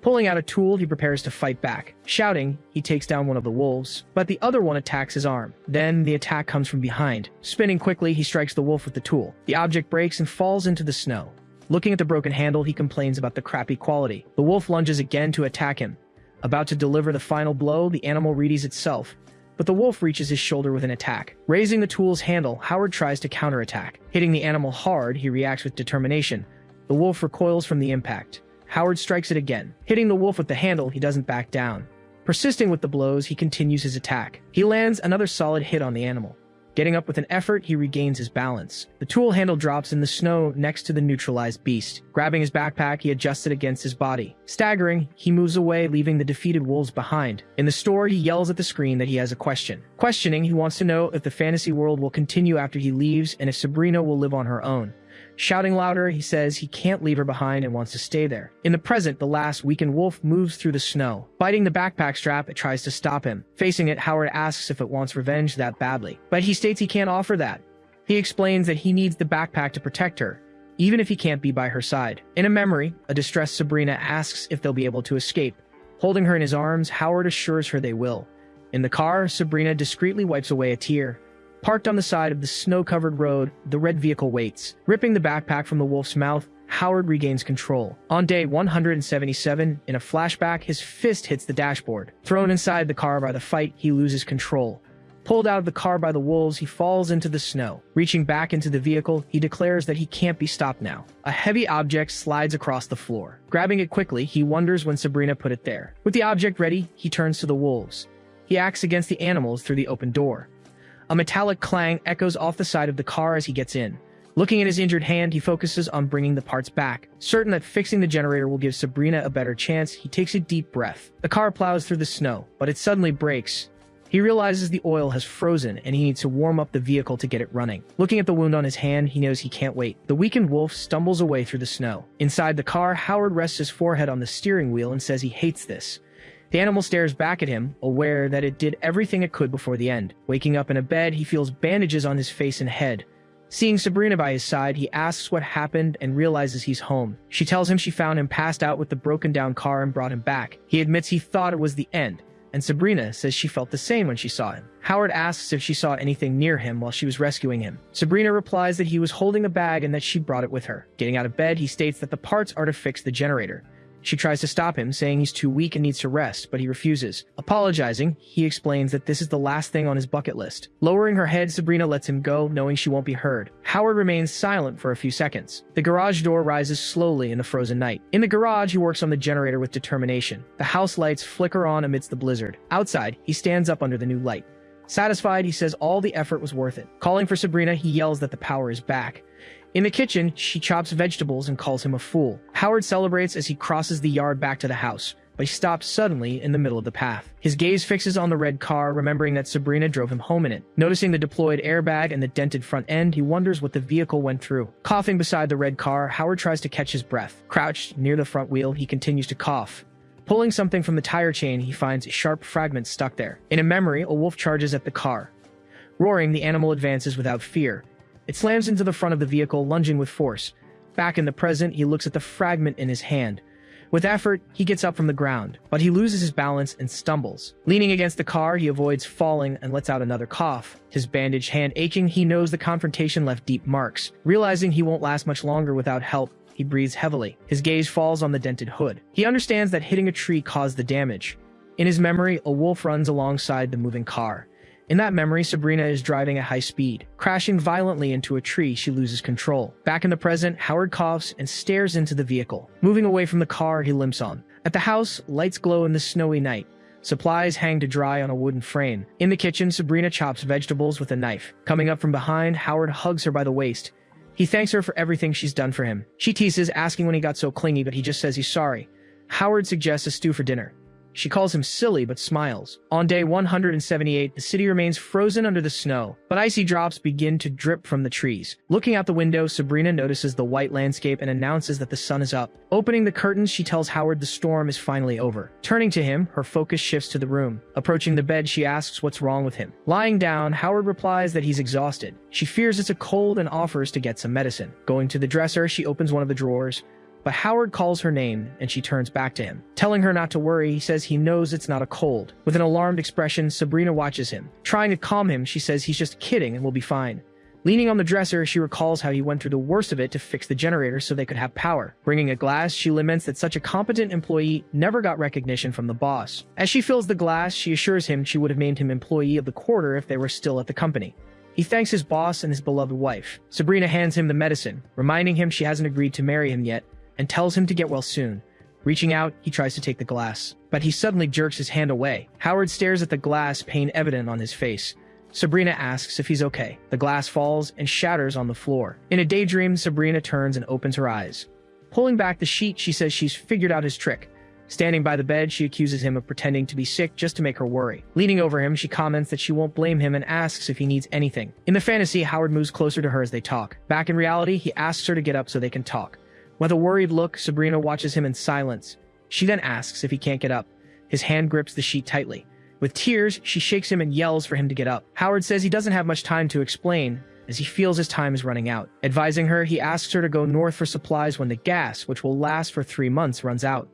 Speaker 1: Pulling out a tool, he prepares to fight back. Shouting, he takes down one of the wolves, but the other one attacks his arm. Then, the attack comes from behind. Spinning quickly, he strikes the wolf with the tool. The object breaks and falls into the snow. Looking at the broken handle, he complains about the crappy quality. The wolf lunges again to attack him. About to deliver the final blow, the animal readies itself, but the wolf reaches his shoulder with an attack. Raising the tool's handle, Howard tries to counterattack. Hitting the animal hard, he reacts with determination. The wolf recoils from the impact. Howard strikes it again. Hitting the wolf with the handle, he doesn't back down. Persisting with the blows, he continues his attack. He lands another solid hit on the animal. Getting up with an effort, he regains his balance. The tool handle drops in the snow next to the neutralized beast. Grabbing his backpack, he adjusts it against his body. Staggering, he moves away, leaving the defeated wolves behind. In the store, he yells at the screen that he has a question. Questioning, he wants to know if the fantasy world will continue after he leaves and if Sabrina will live on her own. Shouting louder, he says he can't leave her behind and wants to stay there. In the present, the last weakened wolf moves through the snow. Biting the backpack strap, it tries to stop him. Facing it, Howard asks if it wants revenge that badly, but he states he can't offer that. He explains that he needs the backpack to protect her, even if he can't be by her side. In a memory, a distressed Sabrina asks if they'll be able to escape. Holding her in his arms, Howard assures her they will. In the car, Sabrina discreetly wipes away a tear. Parked on the side of the snow-covered road, the red vehicle waits. Ripping the backpack from the wolf's mouth, Howard regains control. On day 177, in a flashback, his fist hits the dashboard. Thrown inside the car by the fight, he loses control. Pulled out of the car by the wolves, he falls into the snow. Reaching back into the vehicle, he declares that he can't be stopped now. A heavy object slides across the floor. Grabbing it quickly, he wonders when Sabrina put it there. With the object ready, he turns to the wolves. He acts against the animals through the open door. A metallic clang echoes off the side of the car as he gets in. Looking at his injured hand, he focuses on bringing the parts back. Certain that fixing the generator will give Sabrina a better chance, he takes a deep breath. The car plows through the snow, but it suddenly brakes. He realizes the oil has frozen and he needs to warm up the vehicle to get it running. Looking at the wound on his hand, he knows he can't wait. The weakened wolf stumbles away through the snow. Inside the car, Howard rests his forehead on the steering wheel and says he hates this. The animal stares back at him, aware that it did everything it could before the end. Waking up in a bed, he feels bandages on his face and head. Seeing Sabrina by his side, he asks what happened and realizes he's home. She tells him she found him passed out with the broken-down car and brought him back. He admits he thought it was the end, and Sabrina says she felt the same when she saw him. Howard asks if she saw anything near him while she was rescuing him. Sabrina replies that he was holding a bag and that she brought it with her. Getting out of bed, he states that the parts are to fix the generator. She tries to stop him, saying he's too weak and needs to rest, but he refuses. Apologizing, he explains that this is the last thing on his bucket list. Lowering her head, Sabrina lets him go, knowing she won't be heard. Howard remains silent for a few seconds. The garage door rises slowly in the frozen night. In the garage, he works on the generator with determination. The house lights flicker on amidst the blizzard. Outside, he stands up under the new light. Satisfied, he says all the effort was worth it. Calling for Sabrina, he yells that the power is back. In the kitchen, she chops vegetables and calls him a fool. Howard celebrates as he crosses the yard back to the house, but he stops suddenly in the middle of the path. His gaze fixes on the red car, remembering that Sabrina drove him home in it. Noticing the deployed airbag and the dented front end, he wonders what the vehicle went through. Coughing beside the red car, Howard tries to catch his breath. Crouched near the front wheel, he continues to cough. Pulling something from the tire chain, he finds a sharp fragment stuck there. In a memory, a wolf charges at the car. Roaring, the animal advances without fear. It slams into the front of the vehicle, lunging with force. Back in the present, he looks at the fragment in his hand. With effort, he gets up from the ground, but he loses his balance and stumbles. Leaning against the car, he avoids falling and lets out another cough. His bandaged hand aching, he knows the confrontation left deep marks. Realizing he won't last much longer without help, he breathes heavily. His gaze falls on the dented hood. He understands that hitting a tree caused the damage. In his memory, a wolf runs alongside the moving car. In that memory, Sabrina is driving at high speed. Crashing violently into a tree, she loses control. Back in the present, Howard coughs and stares into the vehicle. Moving away from the car he limps on. At the house, lights glow in the snowy night. Supplies hang to dry on a wooden frame. In the kitchen, Sabrina chops vegetables with a knife. Coming up from behind, Howard hugs her by the waist. He thanks her for everything she's done for him. She teases, asking when he got so clingy, but he just says he's sorry. Howard suggests a stew for dinner. She calls him silly, but smiles. On day 178, the city remains frozen under the snow, but icy drops begin to drip from the trees. Looking out the window, Sabrina notices the white landscape and announces that the sun is up. Opening the curtains, she tells Howard the storm is finally over. Turning to him, her focus shifts to the room. Approaching the bed, she asks what's wrong with him. Lying down, Howard replies that he's exhausted. She fears it's a cold and offers to get some medicine. Going to the dresser, she opens one of the drawers. But Howard calls her name, and she turns back to him. Telling her not to worry, he says he knows it's not a cold. With an alarmed expression, Sabrina watches him. Trying to calm him, she says he's just kidding and will be fine. Leaning on the dresser, she recalls how he went through the worst of it to fix the generator so they could have power. Bringing a glass, she laments that such a competent employee never got recognition from the boss. As she fills the glass, she assures him she would have named him Employee of the Quarter if they were still at the company. He thanks his boss and his beloved wife. Sabrina hands him the medicine, reminding him she hasn't agreed to marry him yet, and tells him to get well soon. Reaching out, he tries to take the glass, but he suddenly jerks his hand away. Howard stares at the glass, pain evident on his face. Sabrina asks if he's okay. The glass falls and shatters on the floor. In a daydream, Sabrina turns and opens her eyes. Pulling back the sheet, she says she's figured out his trick. Standing by the bed, she accuses him of pretending to be sick just to make her worry. Leaning over him, she comments that she won't blame him and asks if he needs anything. In the fantasy, Howard moves closer to her as they talk. Back in reality, he asks her to get up so they can talk. With a worried look, Sabrina watches him in silence. She then asks if he can't get up. His hand grips the sheet tightly. With tears, she shakes him and yells for him to get up. Howard says he doesn't have much time to explain, as he feels his time is running out. Advising her, he asks her to go north for supplies when the gas, which will last for 3 months, runs out.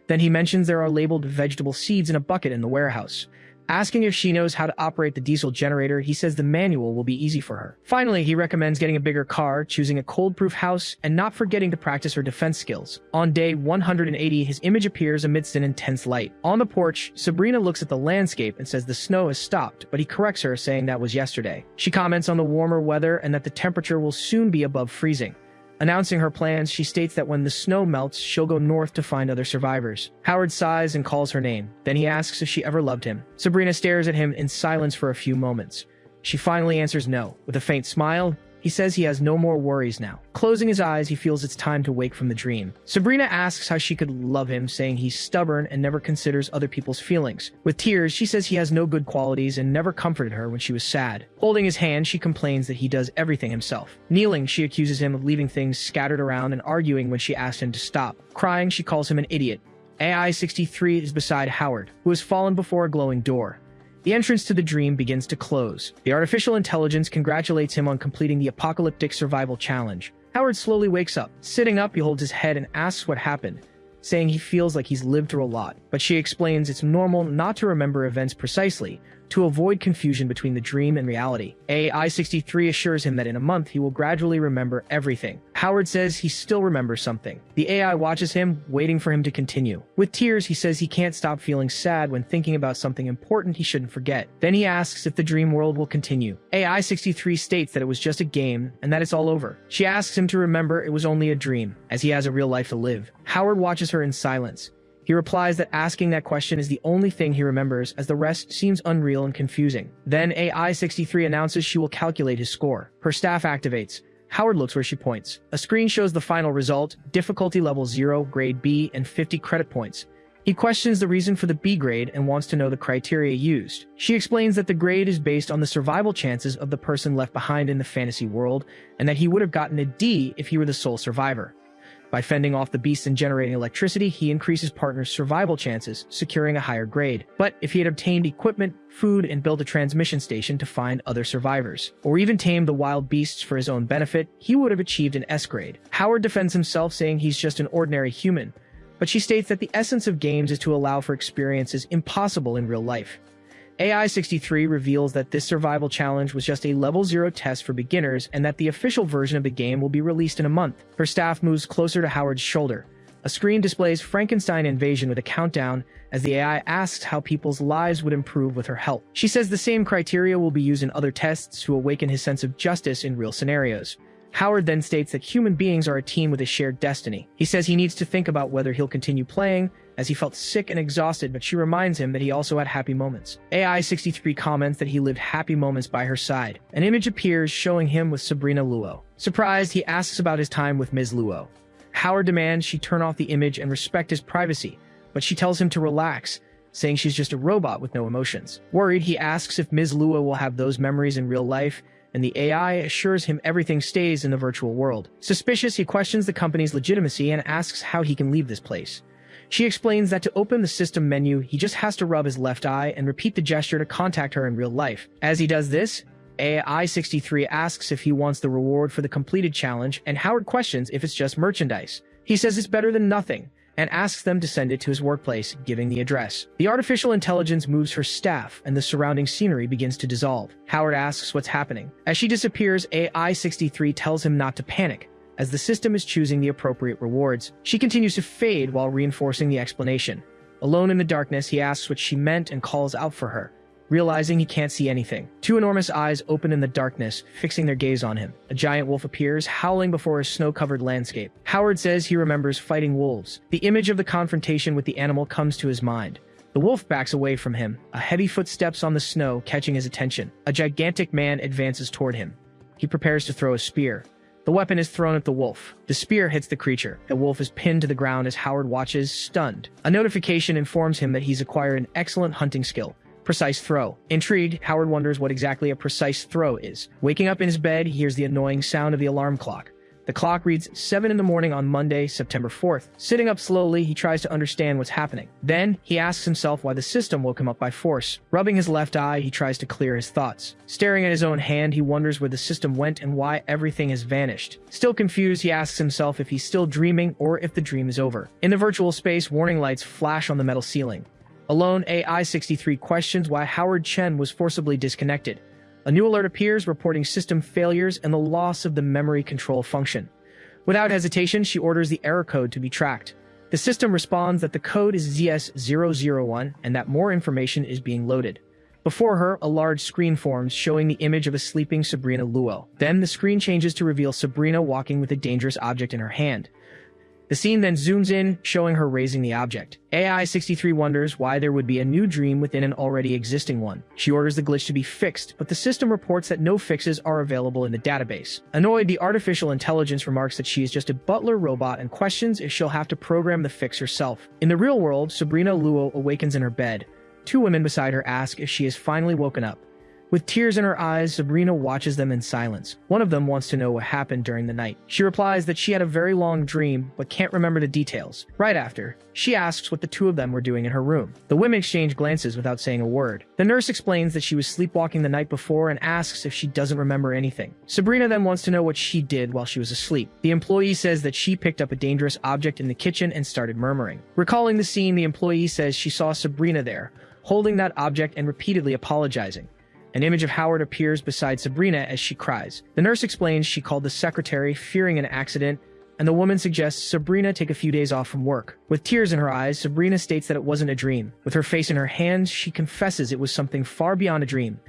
Speaker 1: Then he mentions there are labeled vegetable seeds in a bucket in the warehouse. Asking if she knows how to operate the diesel generator, he says the manual will be easy for her. Finally, he recommends getting a bigger car, choosing a cold-proof house, and not forgetting to practice her defense skills. On day 180, his image appears amidst an intense light. On the porch, Sabrina looks at the landscape and says the snow has stopped, but he corrects her, saying that was yesterday. She comments on the warmer weather and that the temperature will soon be above freezing. Announcing her plans, she states that when the snow melts, she'll go north to find other survivors. Howard sighs and calls her name. Then he asks if she ever loved him. Sabrina stares at him in silence for a few moments. She finally answers no. With a faint smile, he says he has no more worries now. Closing his eyes, he feels it's time to wake from the dream. Sabrina asks how she could love him, saying he's stubborn and never considers other people's feelings. With tears, she says he has no good qualities and never comforted her when she was sad. Holding his hand, she complains that he does everything himself. Kneeling, she accuses him of leaving things scattered around and arguing when she asks him to stop. Crying, she calls him an idiot. AI-63 is beside Howard, who has fallen before a glowing door. The entrance to the dream begins to close. The artificial intelligence congratulates him on completing the apocalyptic survival challenge. Howard slowly wakes up. Sitting up, he holds his head and asks what happened, saying he feels like he's lived through a lot. But she explains it's normal not to remember events precisely, to avoid confusion between the dream and reality. AI-63 assures him that in a month he will gradually remember everything. Howard says he still remembers something. The AI watches him, waiting for him to continue. With tears, he says he can't stop feeling sad when thinking about something important he shouldn't forget. Then he asks if the dream world will continue. AI-63 states that it was just a game and that it's all over. She asks him to remember it was only a dream, as he has a real life to live. Howard watches her in silence. He replies that asking that question is the only thing he remembers, as the rest seems unreal and confusing. Then AI-63 announces she will calculate his score. Her staff activates. Howard looks where she points. A screen shows the final result, difficulty level 0, grade B, and 50 credit points. He questions the reason for the B grade and wants to know the criteria used. She explains that the grade is based on the survival chances of the person left behind in the fantasy world, and that he would have gotten a D if he were the sole survivor. By fending off the beasts and generating electricity, he increases partners' survival chances, securing a higher grade. But if he had obtained equipment, food, and built a transmission station to find other survivors, or even tamed the wild beasts for his own benefit, he would have achieved an S grade. Howard defends himself, saying he's just an ordinary human, but she states that the essence of games is to allow for experiences impossible in real life. AI-63 reveals that this survival challenge was just a level 0 test for beginners and that the official version of the game will be released in a month. Her staff moves closer to Howard's shoulder. A screen displays Frankenstein Invasion with a countdown as the AI asks how people's lives would improve with her help. She says the same criteria will be used in other tests to awaken his sense of justice in real scenarios. Howard then states that human beings are a team with a shared destiny. He says he needs to think about whether he'll continue playing, as he felt sick and exhausted, but she reminds him that he also had happy moments. AI-63 comments that he lived happy moments by her side. An image appears showing him with Sabrina Luo. Surprised, he asks about his time with Ms. Luo. Howard demands she turn off the image and respect his privacy, but she tells him to relax, saying she's just a robot with no emotions. Worried, he asks if Ms. Luo will have those memories in real life, and the AI assures him everything stays in the virtual world. Suspicious, he questions the company's legitimacy and asks how he can leave this place. She explains that to open the system menu, he just has to rub his left eye and repeat the gesture to contact her in real life. As he does this, AI-63 asks if he wants the reward for the completed challenge, and Howard questions if it's just merchandise. He says it's better than nothing, and asks them to send it to his workplace, giving the address. The artificial intelligence moves her staff, and the surrounding scenery begins to dissolve. Howard asks what's happening. As she disappears, AI-63 tells him not to panic, as the system is choosing the appropriate rewards. She continues to fade while reinforcing the explanation. Alone in the darkness, he asks what she meant and calls out for her. Realizing he can't see anything, two enormous eyes open in the darkness, fixing their gaze on him. A giant wolf appears, howling before a snow-covered landscape. Howard says he remembers fighting wolves. The image of the confrontation with the animal comes to his mind. The wolf backs away from him, a heavy footsteps on the snow catching his attention. A gigantic man advances toward him. He prepares to throw a spear. The weapon is thrown at the wolf. The spear hits the creature. The wolf is pinned to the ground as Howard watches, stunned. A notification informs him that he's acquired an excellent hunting skill. Precise throw. Intrigued, Howard wonders what exactly a precise throw is. Waking up in his bed, he hears the annoying sound of the alarm clock. The clock reads 7 in the morning on Monday, September 4th. Sitting up slowly, he tries to understand what's happening. Then, he asks himself why the system woke him up by force. Rubbing his left eye, he tries to clear his thoughts. Staring at his own hand, he wonders where the system went and why everything has vanished. Still confused, he asks himself if he's still dreaming or if the dream is over. In the virtual space, warning lights flash on the metal ceiling. Alone, AI-63 questions why Howard Chen was forcibly disconnected. A new alert appears reporting system failures and the loss of the memory control function. Without hesitation, she orders the error code to be tracked. The system responds that the code is ZS001 and that more information is being loaded. Before her, a large screen forms showing the image of a sleeping Sabrina Luo. Then the screen changes to reveal Sabrina walking with a dangerous object in her hand. The scene then zooms in, showing her raising the object. AI-63 wonders why there would be a new dream within an already existing one. She orders the glitch to be fixed, but the system reports that no fixes are available in the database. Annoyed, the artificial intelligence remarks that she is just a butler robot and questions if she'll have to program the fix herself. In the real world, Sabrina Luo awakens in her bed. Two women beside her ask if she has finally woken up. With tears in her eyes, Sabrina watches them in silence. One of them wants to know what happened during the night. She replies that she had a very long dream, but can't remember the details. Right after, she asks what the two of them were doing in her room. The women exchange glances without saying a word. The nurse explains that she was sleepwalking the night before and asks if she doesn't remember anything. Sabrina then wants to know what she did while she was asleep. The employee says that she picked up a dangerous object in the kitchen and started murmuring. Recalling the scene, the employee says she saw Sabrina there, holding that object and repeatedly apologizing. An image of Howard appears beside Sabrina as she cries. The nurse explains she called the secretary, fearing an accident, and the woman suggests Sabrina take a few days off from work. With tears in her eyes, Sabrina states that it wasn't a dream. With her face in her hands, she confesses it was something far beyond a dream.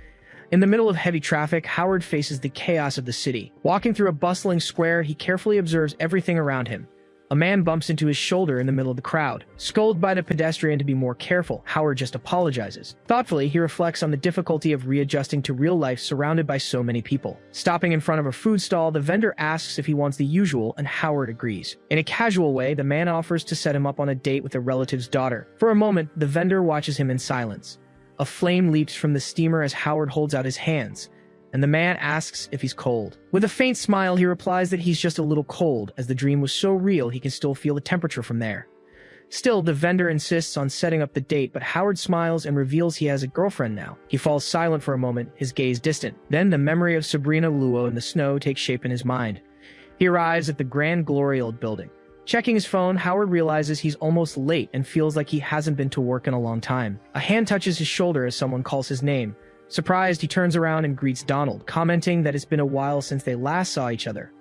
Speaker 1: In the middle of heavy traffic, Howard faces the chaos of the city. Walking through a bustling square, he carefully observes everything around him. A man bumps into his shoulder in the middle of the crowd. Scolded by the pedestrian to be more careful, Howard just apologizes. Thoughtfully, he reflects on the difficulty of readjusting to real life surrounded by so many people. Stopping in front of a food stall, the vendor asks if he wants the usual, and Howard agrees. In a casual way, the man offers to set him up on a date with a relative's daughter. For a moment, the vendor watches him in silence. A flame leaps from the steamer as Howard holds out his hands, and the man asks if he's cold. With a faint smile, he replies that he's just a little cold, as the dream was so real he can still feel the temperature from there. Still, the vendor insists on setting up the date, but Howard smiles and reveals he has a girlfriend now. He falls silent for a moment, his gaze distant. Then the memory of Sabrina Luo in the snow takes shape in his mind. He arrives at the Grand Glory Old Building. Checking his phone, Howard realizes he's almost late and feels like he hasn't been to work in a long time. A hand touches his shoulder as someone calls his name. Surprised, he turns around and greets Donald, commenting that it's been a while since they last saw each other.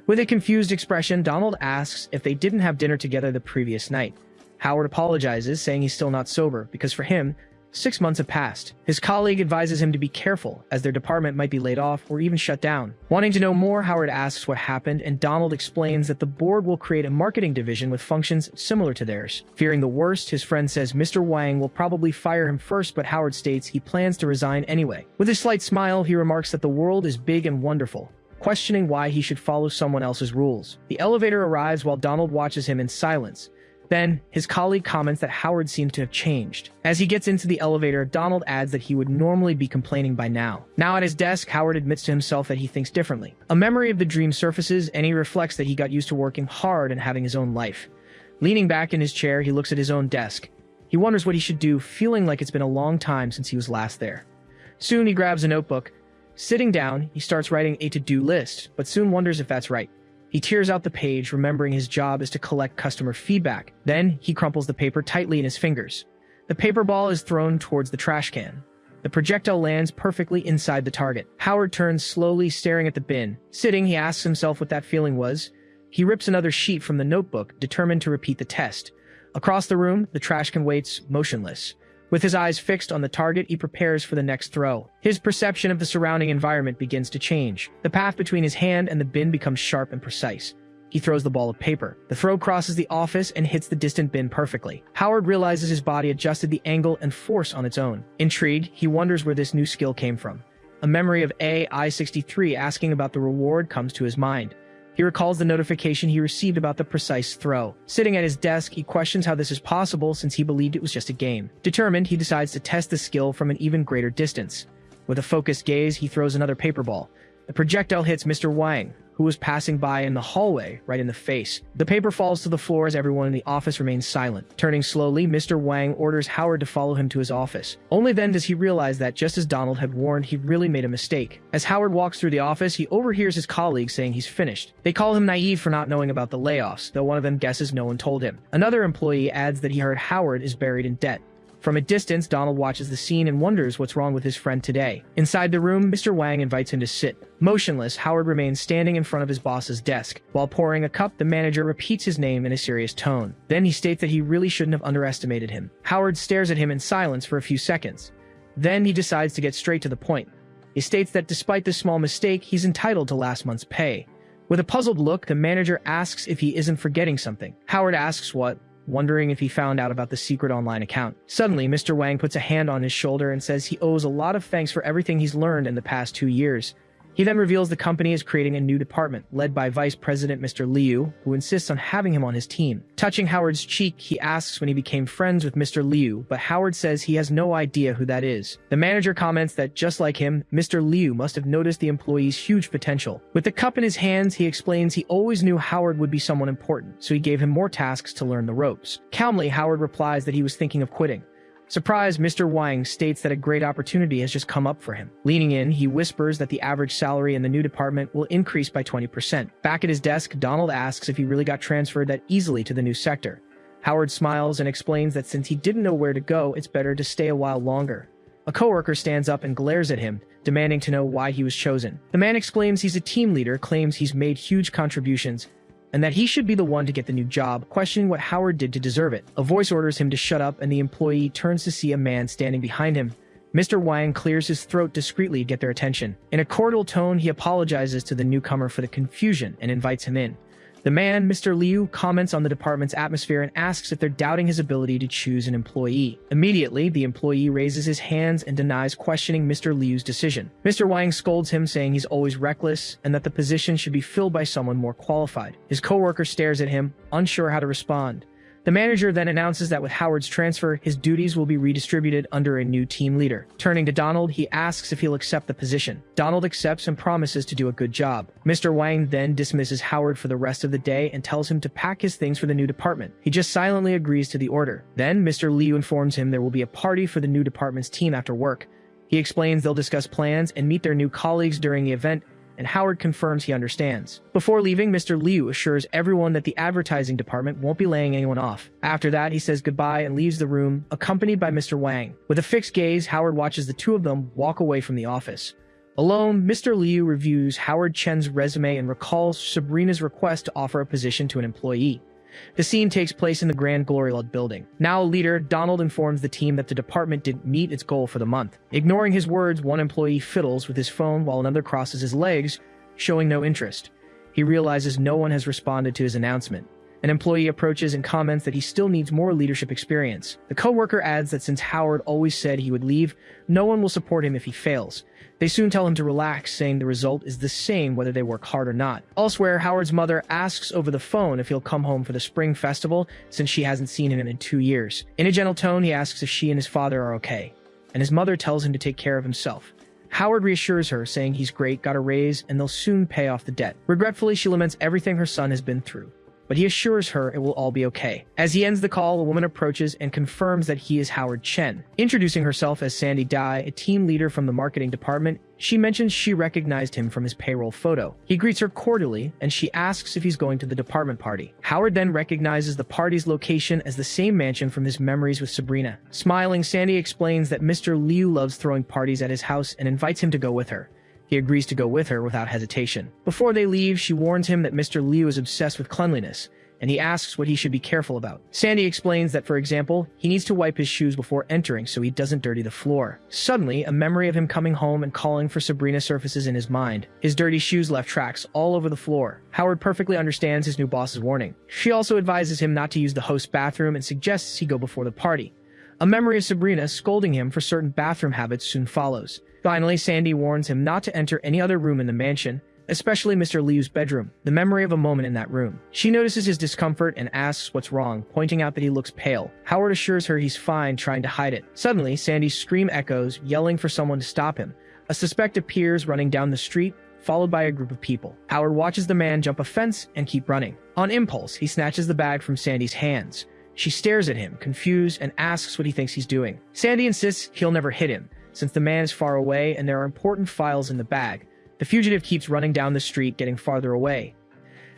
Speaker 1: With a confused expression, Donald asks if they didn't have dinner together the previous night. Howard apologizes, saying he's still not sober, because for him, 6 months have passed. His colleague advises him to be careful, as their department might be laid off or even shut down. Wanting to know more, Howard asks what happened, and Donald explains that the board will create a marketing division with functions similar to theirs. Fearing the worst, his friend says Mr. Wang will probably fire him first, but Howard states he plans to resign anyway. With a slight smile, he remarks that the world is big and wonderful, questioning why he should follow someone else's rules. The elevator arrives while Donald watches him in silence. Then, his colleague comments that Howard seems to have changed. As he gets into the elevator, Donald adds that he would normally be complaining by now. Now at his desk, Howard admits to himself that he thinks differently. A memory of the dream surfaces, and he reflects that he got used to working hard and having his own life. Leaning back in his chair, he looks at his own desk. He wonders what he should do, feeling like it's been a long time since he was last there. Soon, he grabs a notebook. Sitting down, he starts writing a to-do list, but soon wonders if that's right. He tears out the page, remembering his job is to collect customer feedback. Then, he crumples the paper tightly in his fingers. The paper ball is thrown towards the trash can. The projectile lands perfectly inside the target. Howard turns slowly, staring at the bin. Sitting, he asks himself what that feeling was. He rips another sheet from the notebook, determined to repeat the test. Across the room, the trash can waits, motionless. With his eyes fixed on the target, he prepares for the next throw. His perception of the surrounding environment begins to change. The path between his hand and the bin becomes sharp and precise. He throws the ball of paper. The throw crosses the office and hits the distant bin perfectly. Howard realizes his body adjusted the angle and force on its own. Intrigued, he wonders where this new skill came from. A memory of AI-63 asking about the reward comes to his mind. He recalls the notification he received about the precise throw. Sitting at his desk, he questions how this is possible since he believed it was just a game. Determined, he decides to test the skill from an even greater distance. With a focused gaze, he throws another paper ball. The projectile hits Mr. Wang, who was passing by in the hallway, right in the face. The paper falls to the floor as everyone in the office remains silent. Turning slowly, Mr. Wang orders Howard to follow him to his office. Only then does he realize that, just as Donald had warned, he really made a mistake. As Howard walks through the office, he overhears his colleagues saying he's finished. They call him naive for not knowing about the layoffs, though one of them guesses no one told him. Another employee adds that he heard Howard is buried in debt. From a distance, Donald watches the scene and wonders what's wrong with his friend today. Inside the room, Mr. Wang invites him to sit. Motionless, Howard remains standing in front of his boss's desk. While pouring a cup, the manager repeats his name in a serious tone. Then he states that he really shouldn't have underestimated him. Howard stares at him in silence for a few seconds. Then he decides to get straight to the point. He states that despite this small mistake, he's entitled to last month's pay. With a puzzled look, the manager asks if he isn't forgetting something. Howard asks what, wondering if he found out about the secret online account. Suddenly, Mr. Wang puts a hand on his shoulder and says he owes a lot of thanks for everything he's learned in the past 2 years. He then reveals the company is creating a new department, led by Vice President Mr. Liu, who insists on having him on his team. Touching Howard's cheek, he asks when he became friends with Mr. Liu, but Howard says he has no idea who that is. The manager comments that, just like him, Mr. Liu must have noticed the employee's huge potential. With the cup in his hands, he explains he always knew Howard would be someone important, so he gave him more tasks to learn the ropes. Calmly, Howard replies that he was thinking of quitting. Surprised, Mr. Wang states that a great opportunity has just come up for him. Leaning in, he whispers that the average salary in the new department will increase by 20%. Back at his desk, Donald asks if he really got transferred that easily to the new sector. Howard smiles and explains that since he didn't know where to go, it's better to stay a while longer. A coworker stands up and glares at him, demanding to know why he was chosen. The man exclaims he's a team leader, claims he's made huge contributions, and that he should be the one to get the new job, questioning what Howard did to deserve it. A voice orders him to shut up, and the employee turns to see a man standing behind him. Mr. Wang clears his throat discreetly to get their attention. In a cordial tone, he apologizes to the newcomer for the confusion and invites him in. The man, Mr. Liu, comments on the department's atmosphere and asks if they're doubting his ability to choose an employee. Immediately, the employee raises his hands and denies questioning Mr. Liu's decision. Mr. Wang scolds him, saying he's always reckless and that the position should be filled by someone more qualified. His coworker stares at him, unsure how to respond. The manager then announces that with Howard's transfer, his duties will be redistributed under a new team leader. Turning to Donald, he asks if he'll accept the position. Donald accepts and promises to do a good job. Mr. Wang then dismisses Howard for the rest of the day and tells him to pack his things for the new department. He just silently agrees to the order. Then, Mr. Liu informs him there will be a party for the new department's team after work. He explains they'll discuss plans and meet their new colleagues during the event, and Howard confirms he understands. Before leaving, Mr. Liu assures everyone that the advertising department won't be laying anyone off. After that, he says goodbye and leaves the room, accompanied by Mr. Wang. With a fixed gaze, Howard watches the two of them walk away from the office. Alone, Mr. Liu reviews Howard Chen's resume and recalls Sabrina's request to offer a position to an employee. The scene takes place in the Grand Gloriolud building. Now a leader, Donald informs the team that the department didn't meet its goal for the month. Ignoring his words, one employee fiddles with his phone while another crosses his legs, showing no interest. He realizes no one has responded to his announcement. An employee approaches and comments that he still needs more leadership experience. The coworker adds that since Howard always said he would leave, no one will support him if he fails. They soon tell him to relax, saying the result is the same whether they work hard or not. Elsewhere, Howard's mother asks over the phone if he'll come home for the spring festival, since she hasn't seen him in 2 years. In a gentle tone, he asks if she and his father are okay, and his mother tells him to take care of himself. Howard reassures her, saying he's great, got a raise, and they'll soon pay off the debt. Regretfully, she laments everything her son has been through, but he assures her it will all be okay. As he ends the call, a woman approaches and confirms that he is Howard Chen. Introducing herself as Sandy Dai, a team leader from the marketing department, she mentions she recognized him from his payroll photo. He greets her cordially, and she asks if he's going to the department party. Howard then recognizes the party's location as the same mansion from his memories with Sabrina. Smiling, Sandy explains that Mr. Liu loves throwing parties at his house and invites him to go with her. He agrees to go with her without hesitation. Before they leave, she warns him that Mr. Liu is obsessed with cleanliness, and he asks what he should be careful about. Sandy explains that, for example, he needs to wipe his shoes before entering so he doesn't dirty the floor. Suddenly, a memory of him coming home and calling for Sabrina surfaces in his mind. His dirty shoes left tracks all over the floor. Howard perfectly understands his new boss's warning. She also advises him not to use the host's bathroom and suggests he go before the party. A memory of Sabrina scolding him for certain bathroom habits soon follows. Finally, Sandy warns him not to enter any other room in the mansion, especially Mr. Liu's bedroom, the memory of a moment in that room. She notices his discomfort and asks what's wrong, pointing out that he looks pale. Howard assures her he's fine, trying to hide it. Suddenly, Sandy's scream echoes, yelling for someone to stop him. A suspect appears running down the street, followed by a group of people. Howard watches the man jump a fence and keep running. On impulse, he snatches the bag from Sandy's hands. She stares at him, confused, and asks what he thinks he's doing. Sandy insists he'll never hit him, since the man is far away and there are important files in the bag. The fugitive keeps running down the street, getting farther away.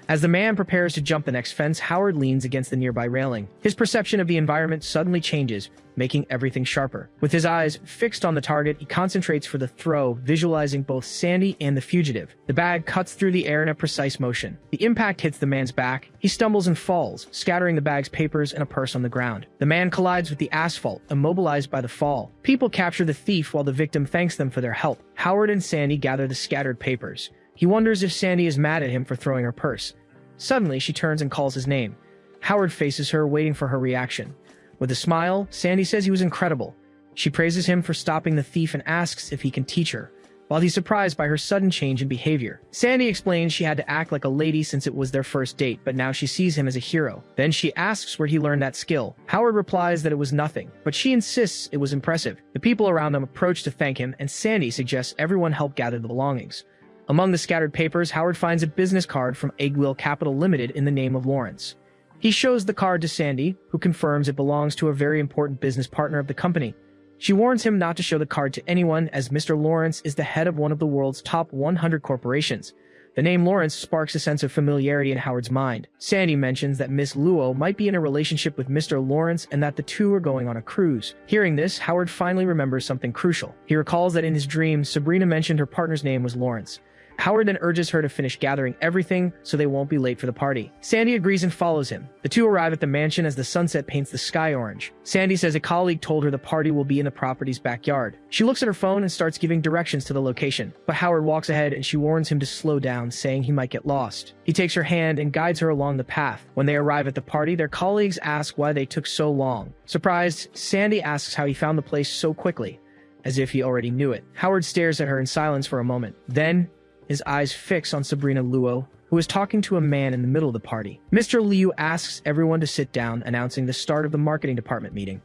Speaker 1: As the man prepares to jump the next fence, Howard leans against the nearby railing. His perception of the environment suddenly changes, making everything sharper. With his eyes fixed on the target, he concentrates for the throw, visualizing both Sandy and the fugitive. The bag cuts through the air in a precise motion. The impact hits the man's back. He stumbles and falls, scattering the bag's papers and a purse on the ground. The man collides with the asphalt, immobilized by the fall. People capture the thief while the victim thanks them for their help. Howard and Sandy gather the scattered papers. He wonders if Sandy is mad at him for throwing her purse. Suddenly, she turns and calls his name. Howard faces her, waiting for her reaction. With a smile, Sandy says he was incredible. She praises him for stopping the thief and asks if he can teach her, while he's surprised by her sudden change in behavior. Sandy explains she had to act like a lady since it was their first date, but now she sees him as a hero. Then she asks where he learned that skill. Howard replies that it was nothing, but she insists it was impressive. The people around them approach to thank him, and Sandy suggests everyone help gather the belongings. Among the scattered papers, Howard finds a business card from Eggwheel Capital Limited in the name of Lawrence. He shows the card to Sandy, who confirms it belongs to a very important business partner of the company. She warns him not to show the card to anyone, as Mr. Lawrence is the head of one of the world's top 100 corporations. The name Lawrence sparks a sense of familiarity in Howard's mind. Sandy mentions that Miss Luo might be in a relationship with Mr. Lawrence and that the two are going on a cruise. Hearing this, Howard finally remembers something crucial. He recalls that in his dream, Sabrina mentioned her partner's name was Lawrence. Howard then urges her to finish gathering everything so they won't be late for the party. Sandy agrees and follows him. The two arrive at the mansion as the sunset paints the sky orange. Sandy says a colleague told her the party will be in the property's backyard. She looks at her phone and starts giving directions to the location, but Howard walks ahead and she warns him to slow down, saying he might get lost. He takes her hand and guides her along the path. When they arrive at the party, their colleagues ask why they took so long. Surprised, Sandy asks how he found the place so quickly, as if he already knew it. Howard stares at her in silence for a moment. Then, his eyes fix on Sabrina Luo, who is talking to a man in the middle of the party. Mr. Liu asks everyone to sit down, announcing the start of the marketing department meeting.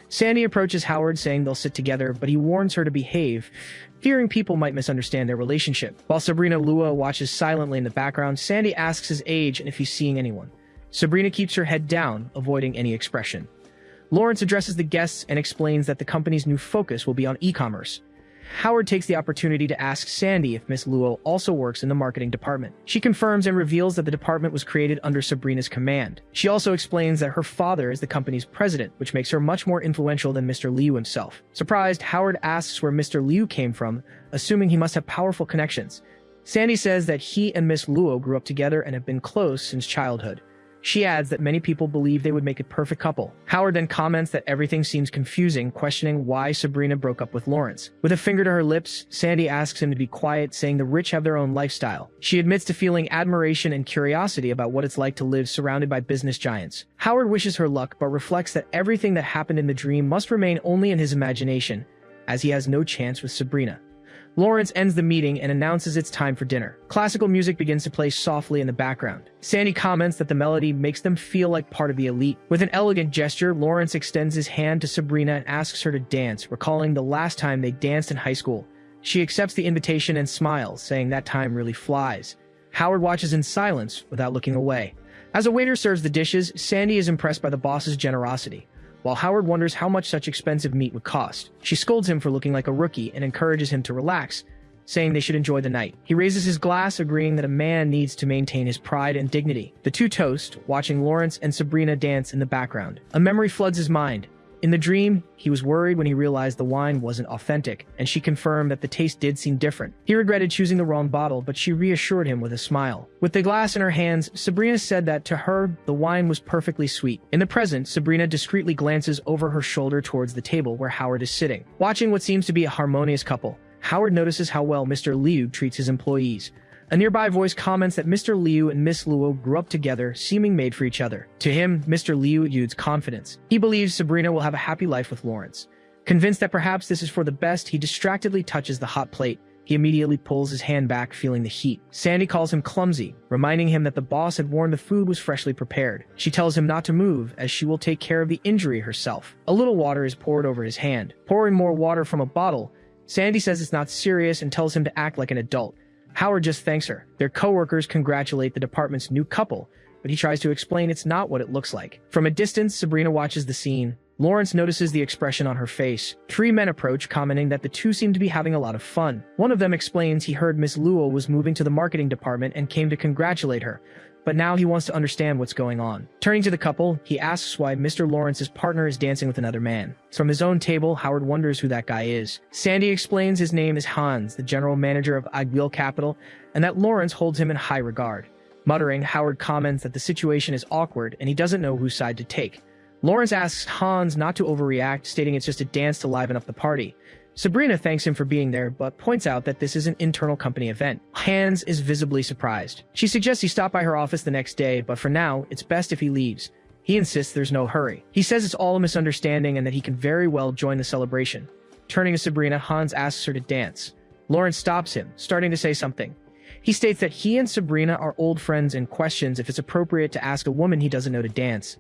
Speaker 1: Sandy approaches Howard, saying they'll sit together, but he warns her to behave, fearing people might misunderstand their relationship. While Sabrina Luo watches silently in the background, Sandy asks his age and if he's seeing anyone. Sabrina keeps her head down, avoiding any expression. Lawrence addresses the guests and explains that the company's new focus will be on e-commerce. Howard takes the opportunity to ask Sandy if Miss Luo also works in the marketing department. She confirms and reveals that the department was created under Sabrina's command. She also explains that her father is the company's president, which makes her much more influential than Mr. Liu himself. Surprised, Howard asks where Mr. Liu came from, assuming he must have powerful connections. Sandy says that he and Miss Luo grew up together and have been close since childhood. She adds that many people believe they would make a perfect couple. Howard then comments that everything seems confusing, questioning why Sabrina broke up with Lawrence. With a finger to her lips, Sandy asks him to be quiet, saying the rich have their own lifestyle. She admits to feeling admiration and curiosity about what it's like to live surrounded by business giants. Howard wishes her luck, but reflects that everything that happened in the dream must remain only in his imagination, as he has no chance with Sabrina. Lawrence ends the meeting and announces it's time for dinner. Classical music begins to play softly in the background. Sandy comments that the melody makes them feel like part of the elite. With an elegant gesture, Lawrence extends his hand to Sabrina and asks her to dance, recalling the last time they danced in high school. She accepts the invitation and smiles, saying that time really flies. Howard watches in silence without looking away. As a waiter serves the dishes, Sandy is impressed by the boss's generosity, while Howard wonders how much such expensive meat would cost. She scolds him for looking like a rookie and encourages him to relax, saying they should enjoy the night. He raises his glass, agreeing that a man needs to maintain his pride and dignity. The two toast, watching Lawrence and Sabrina dance in the background. A memory floods his mind. In the dream, he was worried when he realized the wine wasn't authentic, and she confirmed that the taste did seem different. He regretted choosing the wrong bottle, but she reassured him with a smile. With the glass in her hands, Sabrina said that to her, the wine was perfectly sweet. In the present, Sabrina discreetly glances over her shoulder towards the table where Howard is sitting. Watching what seems to be a harmonious couple, Howard notices how well Mr. Liu treats his employees. A nearby voice comments that Mr. Liu and Miss Luo grew up together, seeming made for each other. To him, Mr. Liu exudes confidence. He believes Sabrina will have a happy life with Lawrence. Convinced that perhaps this is for the best, he distractedly touches the hot plate. He immediately pulls his hand back, feeling the heat. Sandy calls him clumsy, reminding him that the boss had warned the food was freshly prepared. She tells him not to move, as she will take care of the injury herself. A little water is poured over his hand. Pouring more water from a bottle, Sandy says it's not serious and tells him to act like an adult. Howard just thanks her. Their co-workers congratulate the department's new couple, but he tries to explain it's not what it looks like. From a distance, Sabrina watches the scene. Lawrence notices the expression on her face. Three men approach, commenting that the two seem to be having a lot of fun. One of them explains he heard Miss Luo was moving to the marketing department and came to congratulate her, but now he wants to understand what's going on. Turning to the couple, he asks why Mr. Lawrence's partner is dancing with another man. From his own table, Howard wonders who that guy is. Sandy explains his name is Hans, the general manager of Igwil Capital, and that Lawrence holds him in high regard. Muttering, Howard comments that the situation is awkward and he doesn't know whose side to take. Lawrence asks Hans not to overreact, stating it's just a dance to liven up the party. Sabrina thanks him for being there, but points out that this is an internal company event. Hans is visibly surprised. She suggests he stop by her office the next day, but for now, it's best if he leaves. He insists there's no hurry. He says it's all a misunderstanding and that he can very well join the celebration. Turning to Sabrina, Hans asks her to dance. Lawrence stops him, starting to say something. He states that he and Sabrina are old friends and questions if it's appropriate to ask a woman he doesn't know to dance.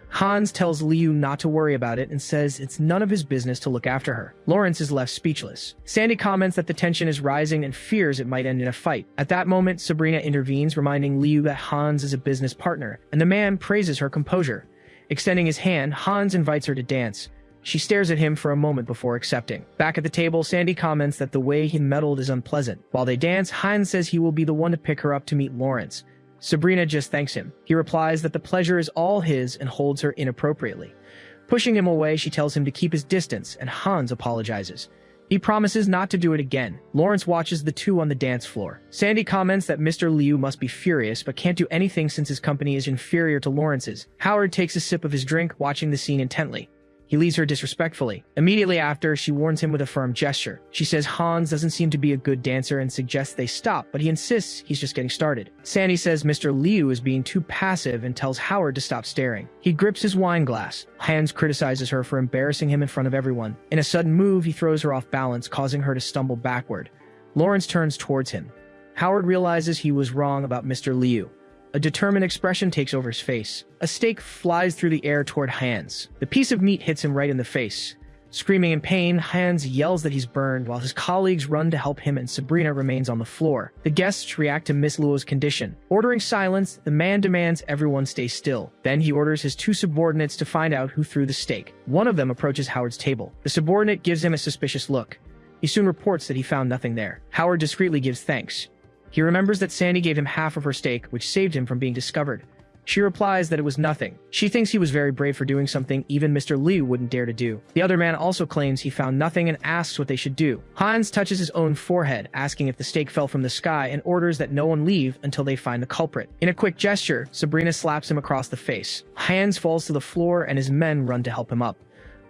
Speaker 1: Hans tells Liu not to worry about it and says it's none of his business to look after her. Lawrence is left speechless. Sandy comments that the tension is rising and fears it might end in a fight. At that moment, Sabrina intervenes, reminding Liu that Hans is a business partner, and the man praises her composure. Extending his hand, Hans invites her to dance. She stares at him for a moment before accepting. Back at the table, Sandy comments that the way he meddled is unpleasant. While they dance, Hans says he will be the one to pick her up to meet Lawrence. Sabrina just thanks him. He replies that the pleasure is all his and holds her inappropriately. Pushing him away, she tells him to keep his distance, and Hans apologizes. He promises not to do it again. Lawrence watches the two on the dance floor. Sandy comments that Mr. Liu must be furious, but can't do anything since his company is inferior to Lawrence's. Howard takes a sip of his drink, watching the scene intently. He leaves her disrespectfully. Immediately after, she warns him with a firm gesture. She says Hans doesn't seem to be a good dancer and suggests they stop, but he insists he's just getting started. Sandy says Mr. Liu is being too passive and tells Howard to stop staring. He grips his wine glass. Hans criticizes her for embarrassing him in front of everyone. In a sudden move, he throws her off balance, causing her to stumble backward. Lawrence turns towards him. Howard realizes he was wrong about Mr. Liu. A determined expression takes over his face. A steak flies through the air toward Hans. The piece of meat hits him right in the face. Screaming in pain, Hans yells that he's burned while his colleagues run to help him and Sabrina remains on the floor. The guests react to Miss Luo's condition. Ordering silence, the man demands everyone stay still. Then he orders his two subordinates to find out who threw the steak. One of them approaches Howard's table. The subordinate gives him a suspicious look. He soon reports that he found nothing there. Howard discreetly gives thanks. He remembers that Sandy gave him half of her steak, which saved him from being discovered. She replies that it was nothing. She thinks he was very brave for doing something even Mr. Liu wouldn't dare to do. The other man also claims he found nothing and asks what they should do. Hans touches his own forehead, asking if the stake fell from the sky, and orders that no one leave until they find the culprit. In a quick gesture, Sabrina slaps him across the face. Hans falls to the floor and his men run to help him up.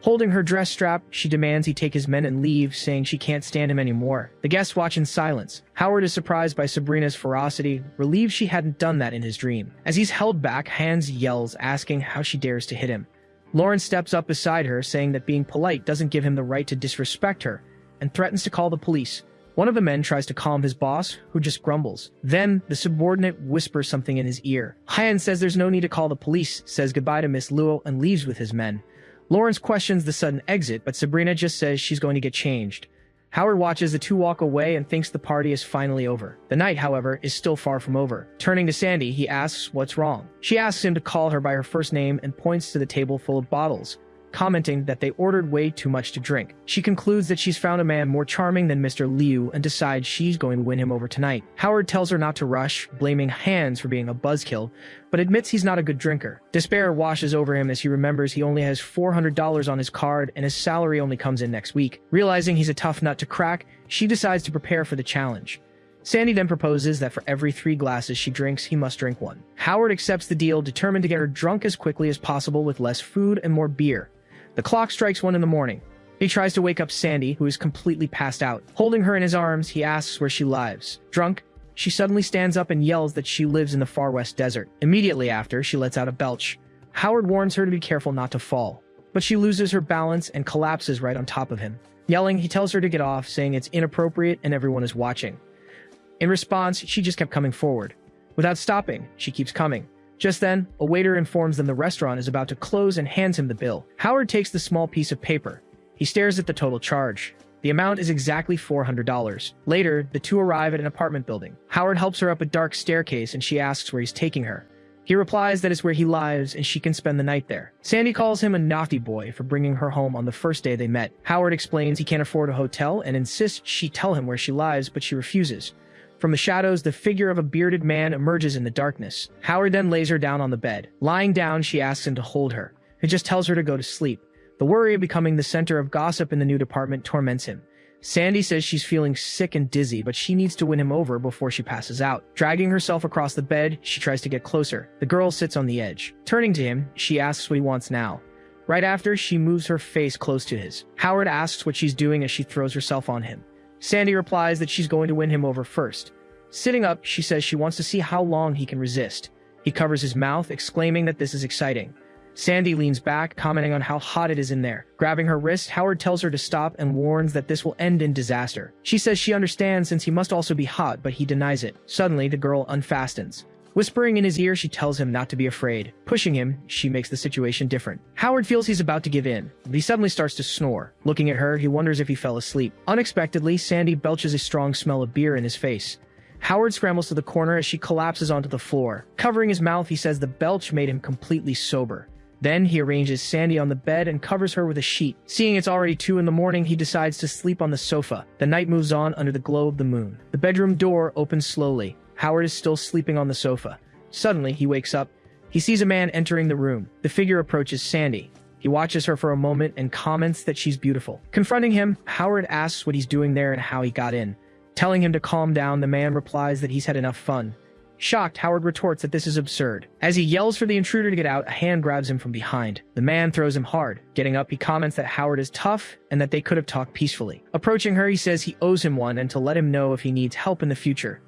Speaker 1: Holding her dress strap, she demands he take his men and leave, saying she can't stand him anymore. The guests watch in silence. Howard is surprised by Sabrina's ferocity, relieved she hadn't done that in his dream. As he's held back, Hans yells, asking how she dares to hit him. Lauren steps up beside her, saying that being polite doesn't give him the right to disrespect her, and threatens to call the police. One of the men tries to calm his boss, who just grumbles. Then, the subordinate whispers something in his ear. Hans says there's no need to call the police, says goodbye to Miss Luo, and leaves with his men. Lawrence questions the sudden exit, but Sabrina just says she's going to get changed. Howard watches the two walk away and thinks the party is finally over. The night, however, is still far from over. Turning to Sandy, he asks what's wrong. She asks him to call her by her first name and points to the table full of bottles, commenting that they ordered way too much to drink. She concludes that she's found a man more charming than Mr. Liu and decides she's going to win him over tonight. Howard tells her not to rush, blaming Hans for being a buzzkill, but admits he's not a good drinker. Despair washes over him as he remembers he only has $400 on his card and his salary only comes in next week. Realizing he's a tough nut to crack, she decides to prepare for the challenge. Sandy then proposes that for every 3 glasses she drinks, he must drink 1. Howard accepts the deal, determined to get her drunk as quickly as possible with less food and more beer. The clock strikes 1 in the morning. He tries to wake up Sandy, who is completely passed out. Holding her in his arms, he asks where she lives. Drunk, she suddenly stands up and yells that she lives in the far west desert. Immediately after, she lets out a belch. Howard warns her to be careful not to fall, but she loses her balance and collapses right on top of him. Yelling, he tells her to get off, saying it's inappropriate and everyone is watching. In response, she just kept coming forward. Without stopping, she keeps coming. Just then, a waiter informs them the restaurant is about to close and hands him the bill. Howard takes the small piece of paper. He stares at the total charge. The amount is exactly $400. Later, the two arrive at an apartment building. Howard helps her up a dark staircase and she asks where he's taking her. He replies that it's where he lives and she can spend the night there. Sandy calls him a naughty boy for bringing her home on the first day they met. Howard explains he can't afford a hotel and insists she tell him where she lives, but she refuses. From the shadows, the figure of a bearded man emerges in the darkness. Howard then lays her down on the bed. Lying down, she asks him to hold her. He just tells her to go to sleep. The worry of becoming the center of gossip in the new department torments him. Sandy says she's feeling sick and dizzy, but she needs to win him over before she passes out. Dragging herself across the bed, she tries to get closer. The girl sits on the edge. Turning to him, she asks what he wants now. Right after, she moves her face close to his. Howard asks what she's doing as she throws herself on him. Sandy replies that she's going to win him over first. Sitting up, she says she wants to see how long he can resist. He covers his mouth, exclaiming that this is exciting. Sandy leans back, commenting on how hot it is in there. Grabbing her wrist, Howard tells her to stop and warns that this will end in disaster. She says she understands since he must also be hot, but he denies it. Suddenly, the girl unfastens. Whispering in his ear, she tells him not to be afraid. Pushing him, she makes the situation different. Howard feels he's about to give in, but he suddenly starts to snore. Looking at her, he wonders if he fell asleep. Unexpectedly, Sandy belches a strong smell of beer in his face. Howard scrambles to the corner as she collapses onto the floor. Covering his mouth, he says the belch made him completely sober. Then he arranges Sandy on the bed and covers her with a sheet. Seeing it's already 2 in the morning, he decides to sleep on the sofa. The night moves on under the glow of the moon. The bedroom door opens slowly. Howard is still sleeping on the sofa. Suddenly, he wakes up. He sees a man entering the room. The figure approaches Sandy. He watches her for a moment and comments that she's beautiful. Confronting him, Howard asks what he's doing there and how he got in. Telling him to calm down, the man replies that he's had enough fun. Shocked, Howard retorts that this is absurd. As he yells for the intruder to get out, a hand grabs him from behind. The man throws him hard. Getting up, he comments that Howard is tough and that they could have talked peacefully. Approaching her, he says he owes him one and to let him know if he needs help in the future.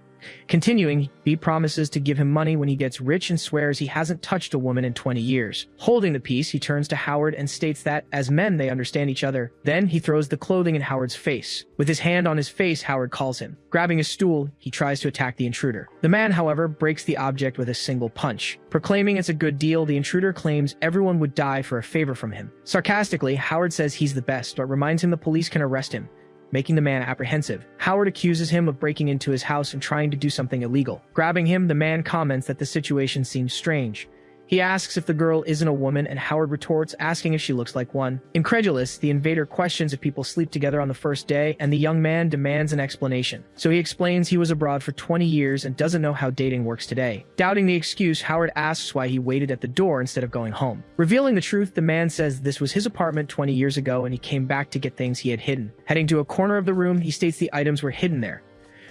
Speaker 1: Continuing, he promises to give him money when he gets rich and swears he hasn't touched a woman in 20 years. Holding the piece, he turns to Howard and states that, as men, they understand each other. Then, he throws the clothing in Howard's face. With his hand on his face, Howard calls him. Grabbing a stool, he tries to attack the intruder. The man, however, breaks the object with a single punch. Proclaiming it's a good deal, the intruder claims everyone would die for a favor from him. Sarcastically, Howard says he's the best, but reminds him the police can arrest him, making the man apprehensive. Howard accuses him of breaking into his house and trying to do something illegal. Grabbing him, the man comments that the situation seems strange. He asks if the girl isn't a woman, and Howard retorts, asking if she looks like one. Incredulous, the invader questions if people sleep together on the first day, and the young man demands an explanation. So he explains he was abroad for 20 years and doesn't know how dating works today. Doubting the excuse, Howard asks why he waited at the door instead of going home. Revealing the truth, the man says this was his apartment 20 years ago and he came back to get things he had hidden. Heading to a corner of the room, he states the items were hidden there.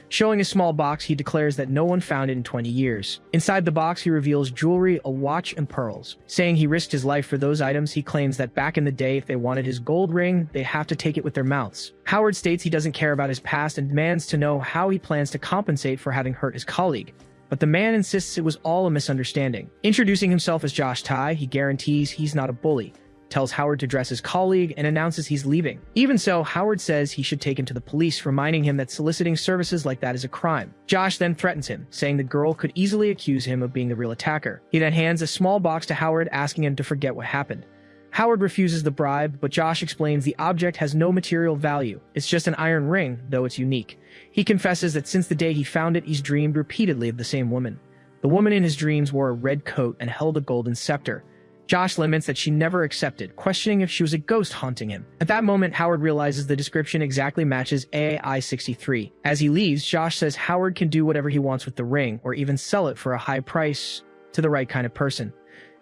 Speaker 1: Showing a small box, he declares that no one found it in 20 years. Inside the box, he reveals jewelry, a watch, and pearls. Saying he risked his life for those items, he claims that back in the day, if they wanted his gold ring, they'd have to take it with their mouths. Howard states he doesn't care about his past and demands to know how he plans to compensate for having hurt his colleague. But the man insists it was all a misunderstanding. Introducing himself as Josh Tai, he guarantees he's not a bully, tells Howard to dress his colleague, and announces he's leaving. Even so, Howard says he should take him to the police, reminding him that soliciting services like that is a crime. Josh then threatens him, saying the girl could easily accuse him of being the real attacker. He then hands a small box to Howard, asking him to forget what happened. Howard refuses the bribe, but Josh explains the object has no material value. It's just an iron ring, though it's unique. He confesses that since the day he found it, he's dreamed repeatedly of the same woman. The woman in his dreams wore a red coat and held a golden scepter. Josh laments that she never accepted, questioning if she was a ghost haunting him. At that moment, Howard realizes the description exactly matches AI-63. As he leaves, Josh says Howard can do whatever he wants with the ring, or even sell it for a high price to the right kind of person.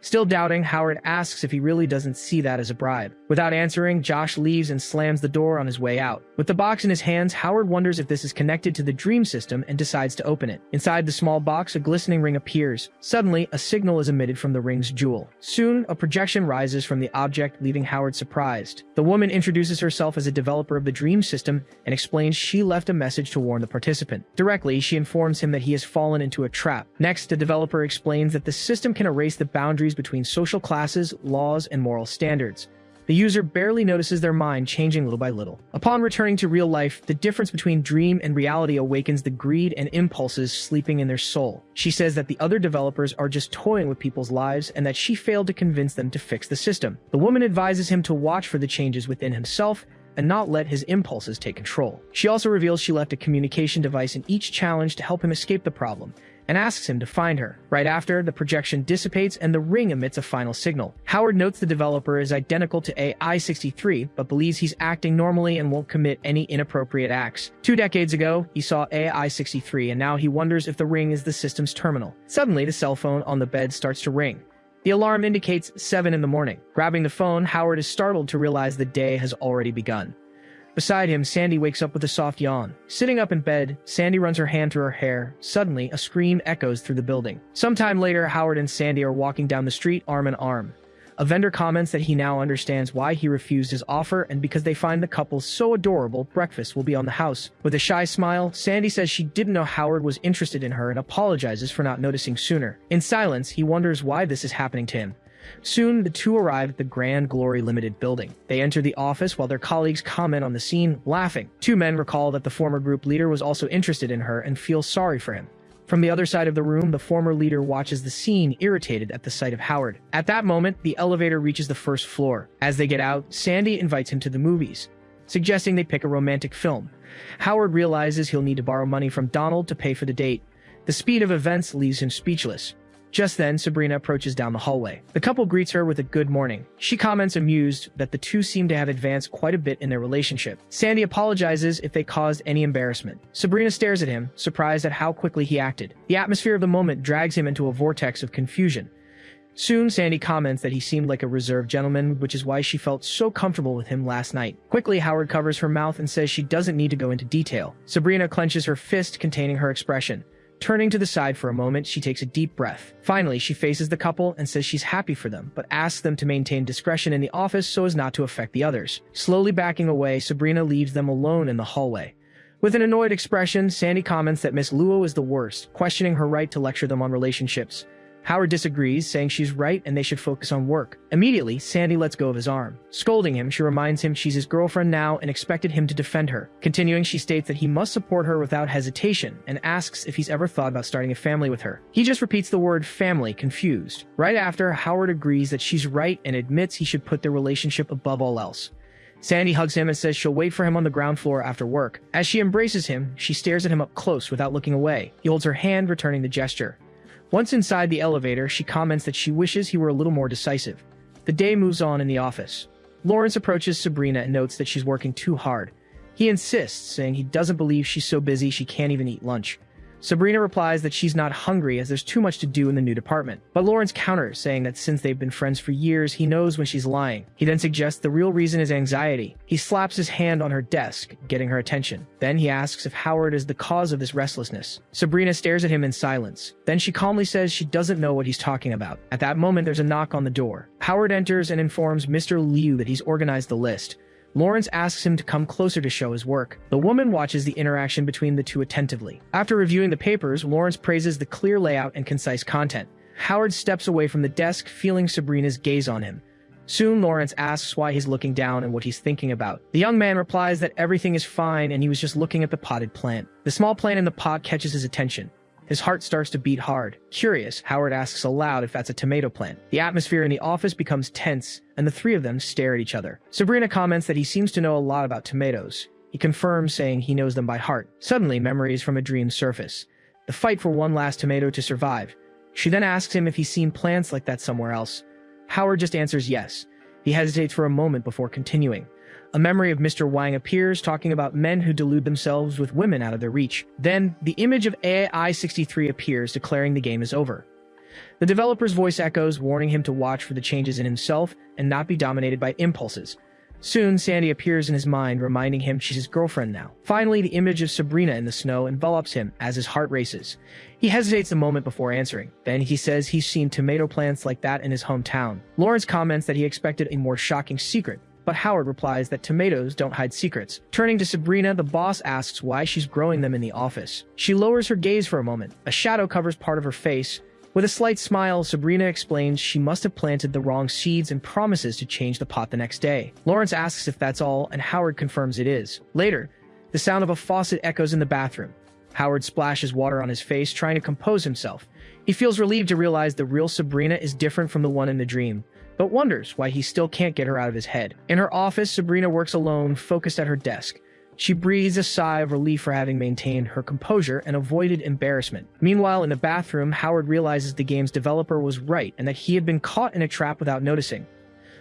Speaker 1: Still doubting, Howard asks if he really doesn't see that as a bribe. Without answering, Josh leaves and slams the door on his way out. With the box in his hands, Howard wonders if this is connected to the dream system and decides to open it. Inside the small box, a glistening ring appears. Suddenly, a signal is emitted from the ring's jewel. Soon, a projection rises from the object, leaving Howard surprised. The woman introduces herself as a developer of the dream system and explains she left a message to warn the participant. Directly, she informs him that he has fallen into a trap. Next, the developer explains that the system can erase the boundaries between social classes, laws, and moral standards. The user barely notices their mind changing little by little. Upon returning to real life, the difference between dream and reality awakens the greed and impulses sleeping in their soul. She says that the other developers are just toying with people's lives and that she failed to convince them to fix the system. The woman advises him to watch for the changes within himself and not let his impulses take control. She also reveals she left a communication device in each challenge to help him escape the problem, and asks him to find her. Right after, the projection dissipates and the ring emits a final signal. Howard notes the developer is identical to AI-63, but believes he's acting normally and won't commit any inappropriate acts. 2 decades ago, he saw AI-63, and now he wonders if the ring is the system's terminal. Suddenly, the cell phone on the bed starts to ring. The alarm indicates 7 in the morning. Grabbing the phone, Howard is startled to realize the day has already begun. Beside him, Sandy wakes up with a soft yawn. Sitting up in bed, Sandy runs her hand through her hair. Suddenly, a scream echoes through the building. Sometime later, Howard and Sandy are walking down the street arm in arm. A vendor comments that he now understands why he refused his offer, and because they find the couple so adorable, breakfast will be on the house. With a shy smile, Sandy says she didn't know Howard was interested in her and apologizes for not noticing sooner. In silence, he wonders why this is happening to him. Soon, the two arrive at the Grand Glory Limited building. They enter the office while their colleagues comment on the scene, laughing. 2 men recall that the former group leader was also interested in her and feel sorry for him. From the other side of the room, the former leader watches the scene, irritated at the sight of Howard. At that moment, the elevator reaches the first floor. As they get out, Sandy invites him to the movies, suggesting they pick a romantic film. Howard realizes he'll need to borrow money from Donald to pay for the date. The speed of events leaves him speechless. Just then, Sabrina approaches down the hallway. The couple greets her with a good morning. She comments amused that the two seem to have advanced quite a bit in their relationship. Sandy apologizes if they caused any embarrassment. Sabrina stares at him, surprised at how quickly he acted. The atmosphere of the moment drags him into a vortex of confusion. Soon, Sandy comments that he seemed like a reserved gentleman, which is why she felt so comfortable with him last night. Quickly, Howard covers her mouth and says she doesn't need to go into detail. Sabrina clenches her fist, containing her expression. Turning to the side for a moment, she takes a deep breath. Finally, she faces the couple and says she's happy for them, but asks them to maintain discretion in the office so as not to affect the others. Slowly backing away, Sabrina leaves them alone in the hallway. With an annoyed expression, Sandy comments that Miss Luo is the worst, questioning her right to lecture them on relationships. Howard disagrees, saying she's right and they should focus on work. Immediately, Sandy lets go of his arm. Scolding him, she reminds him she's his girlfriend now and expected him to defend her. Continuing, she states that he must support her without hesitation and asks if he's ever thought about starting a family with her. He just repeats the word family, confused. Right after, Howard agrees that she's right and admits he should put their relationship above all else. Sandy hugs him and says she'll wait for him on the ground floor after work. As she embraces him, she stares at him up close without looking away. He holds her hand, returning the gesture. Once inside the elevator, she comments that she wishes he were a little more decisive. The day moves on in the office. Lawrence approaches Sabrina and notes that she's working too hard. He insists, saying he doesn't believe she's so busy she can't even eat lunch. Sabrina replies that she's not hungry as there's too much to do in the new department. But Lawrence counters, saying that since they've been friends for years, he knows when she's lying. He then suggests the real reason is anxiety. He slaps his hand on her desk, getting her attention. Then he asks if Howard is the cause of this restlessness. Sabrina stares at him in silence. Then she calmly says she doesn't know what he's talking about. At that moment, there's a knock on the door. Howard enters and informs Mr. Liu that he's organized the list. Lawrence asks him to come closer to show his work. The woman watches the interaction between the two attentively. After reviewing the papers, Lawrence praises the clear layout and concise content. Howard steps away from the desk, feeling Sabrina's gaze on him. Soon, Lawrence asks why he's looking down and what he's thinking about. The young man replies that everything is fine and he was just looking at the potted plant. The small plant in the pot catches his attention. His heart starts to beat hard. Curious, Howard asks aloud if that's a tomato plant. The atmosphere in the office becomes tense, and the three of them stare at each other. Sabrina comments that he seems to know a lot about tomatoes. He confirms, saying he knows them by heart. Suddenly, memories from a dream surface. The fight for one last tomato to survive. She then asks him if he's seen plants like that somewhere else. Howard just answers yes. He hesitates for a moment before continuing. A memory of Mr. Wang appears, talking about men who delude themselves with women out of their reach. Then, the image of AI-63 appears, declaring the game is over. The developer's voice echoes, warning him to watch for the changes in himself and not be dominated by impulses. Soon, Sandy appears in his mind, reminding him she's his girlfriend now. Finally, the image of Sabrina in the snow envelops him as his heart races. He hesitates a moment before answering. Then he says he's seen tomato plants like that in his hometown. Lawrence comments that he expected a more shocking secret, but Howard replies that tomatoes don't hide secrets. Turning to Sabrina, the boss asks why she's growing them in the office. She lowers her gaze for a moment. A shadow covers part of her face. With a slight smile, Sabrina explains she must have planted the wrong seeds and promises to change the pot the next day. Lawrence asks if that's all, and Howard confirms it is. Later, the sound of a faucet echoes in the bathroom. Howard splashes water on his face, trying to compose himself. He feels relieved to realize the real Sabrina is different from the one in the dream, but wonders why he still can't get her out of his head. In her office, Sabrina works alone, focused at her desk. She breathes a sigh of relief for having maintained her composure and avoided embarrassment. Meanwhile, in the bathroom, Howard realizes the game's developer was right and that he had been caught in a trap without noticing.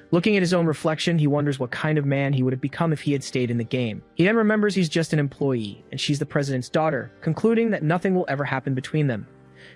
Speaker 1: Looking at his own reflection, he wonders what kind of man he would have become if he had stayed in the game. He then remembers he's just an employee, and she's the president's daughter, concluding that nothing will ever happen between them.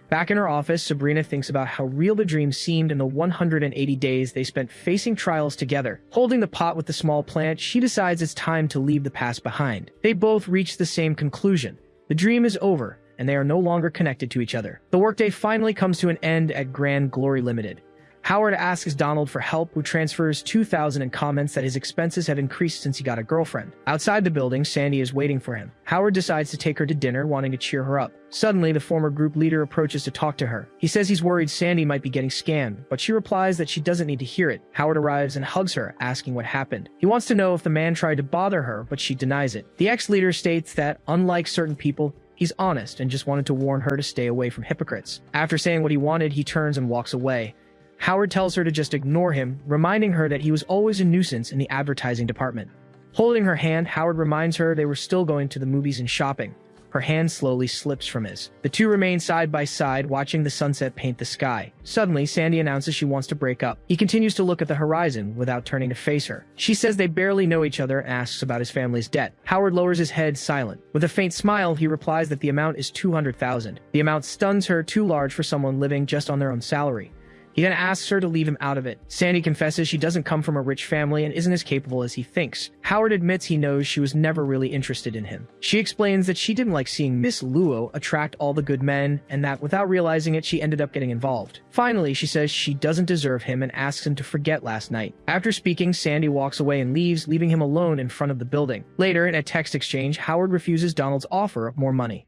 Speaker 1: Back in her office, Sabrina thinks about how real the dream seemed in the 180 days they spent facing trials together. Holding the pot with the small plant, she decides it's time to leave the past behind. They both reach the same conclusion. The dream is over, and they are no longer connected to each other. The workday finally comes to an end at Grand Glory Limited. Howard asks Donald for help, who transfers $2,000 and comments that his expenses have increased since he got a girlfriend. Outside the building, Sandy is waiting for him. Howard decides to take her to dinner, wanting to cheer her up. Suddenly, the former group leader approaches to talk to her. He says he's worried Sandy might be getting scammed, but she replies that she doesn't need to hear it. Howard arrives and hugs her, asking what happened. He wants to know if the man tried to bother her, but she denies it. The ex-leader states that, unlike certain people, he's honest and just wanted to warn her to stay away from hypocrites. After saying what he wanted, he turns and walks away. Howard tells her to just ignore him, reminding her that he was always a nuisance in the advertising department. Holding her hand, Howard reminds her they were still going to the movies and shopping. Her hand slowly slips from his. The two remain side by side, watching the sunset paint the sky. Suddenly, Sandy announces she wants to break up. He continues to look at the horizon without turning to face her. She says they barely know each other and asks about his family's debt. Howard lowers his head, silent. With a faint smile, he replies that the amount is $200,000. The amount stuns her, too large for someone living just on their own salary. He then asks her to leave him out of it. Sandy confesses she doesn't come from a rich family and isn't as capable as he thinks. Howard admits he knows she was never really interested in him. She explains that she didn't like seeing Miss Luo attract all the good men, and that without realizing it, she ended up getting involved. Finally, she says she doesn't deserve him and asks him to forget last night. After speaking, Sandy walks away and leaves, leaving him alone in front of the building. Later, in a text exchange, Howard refuses Donald's offer of more money.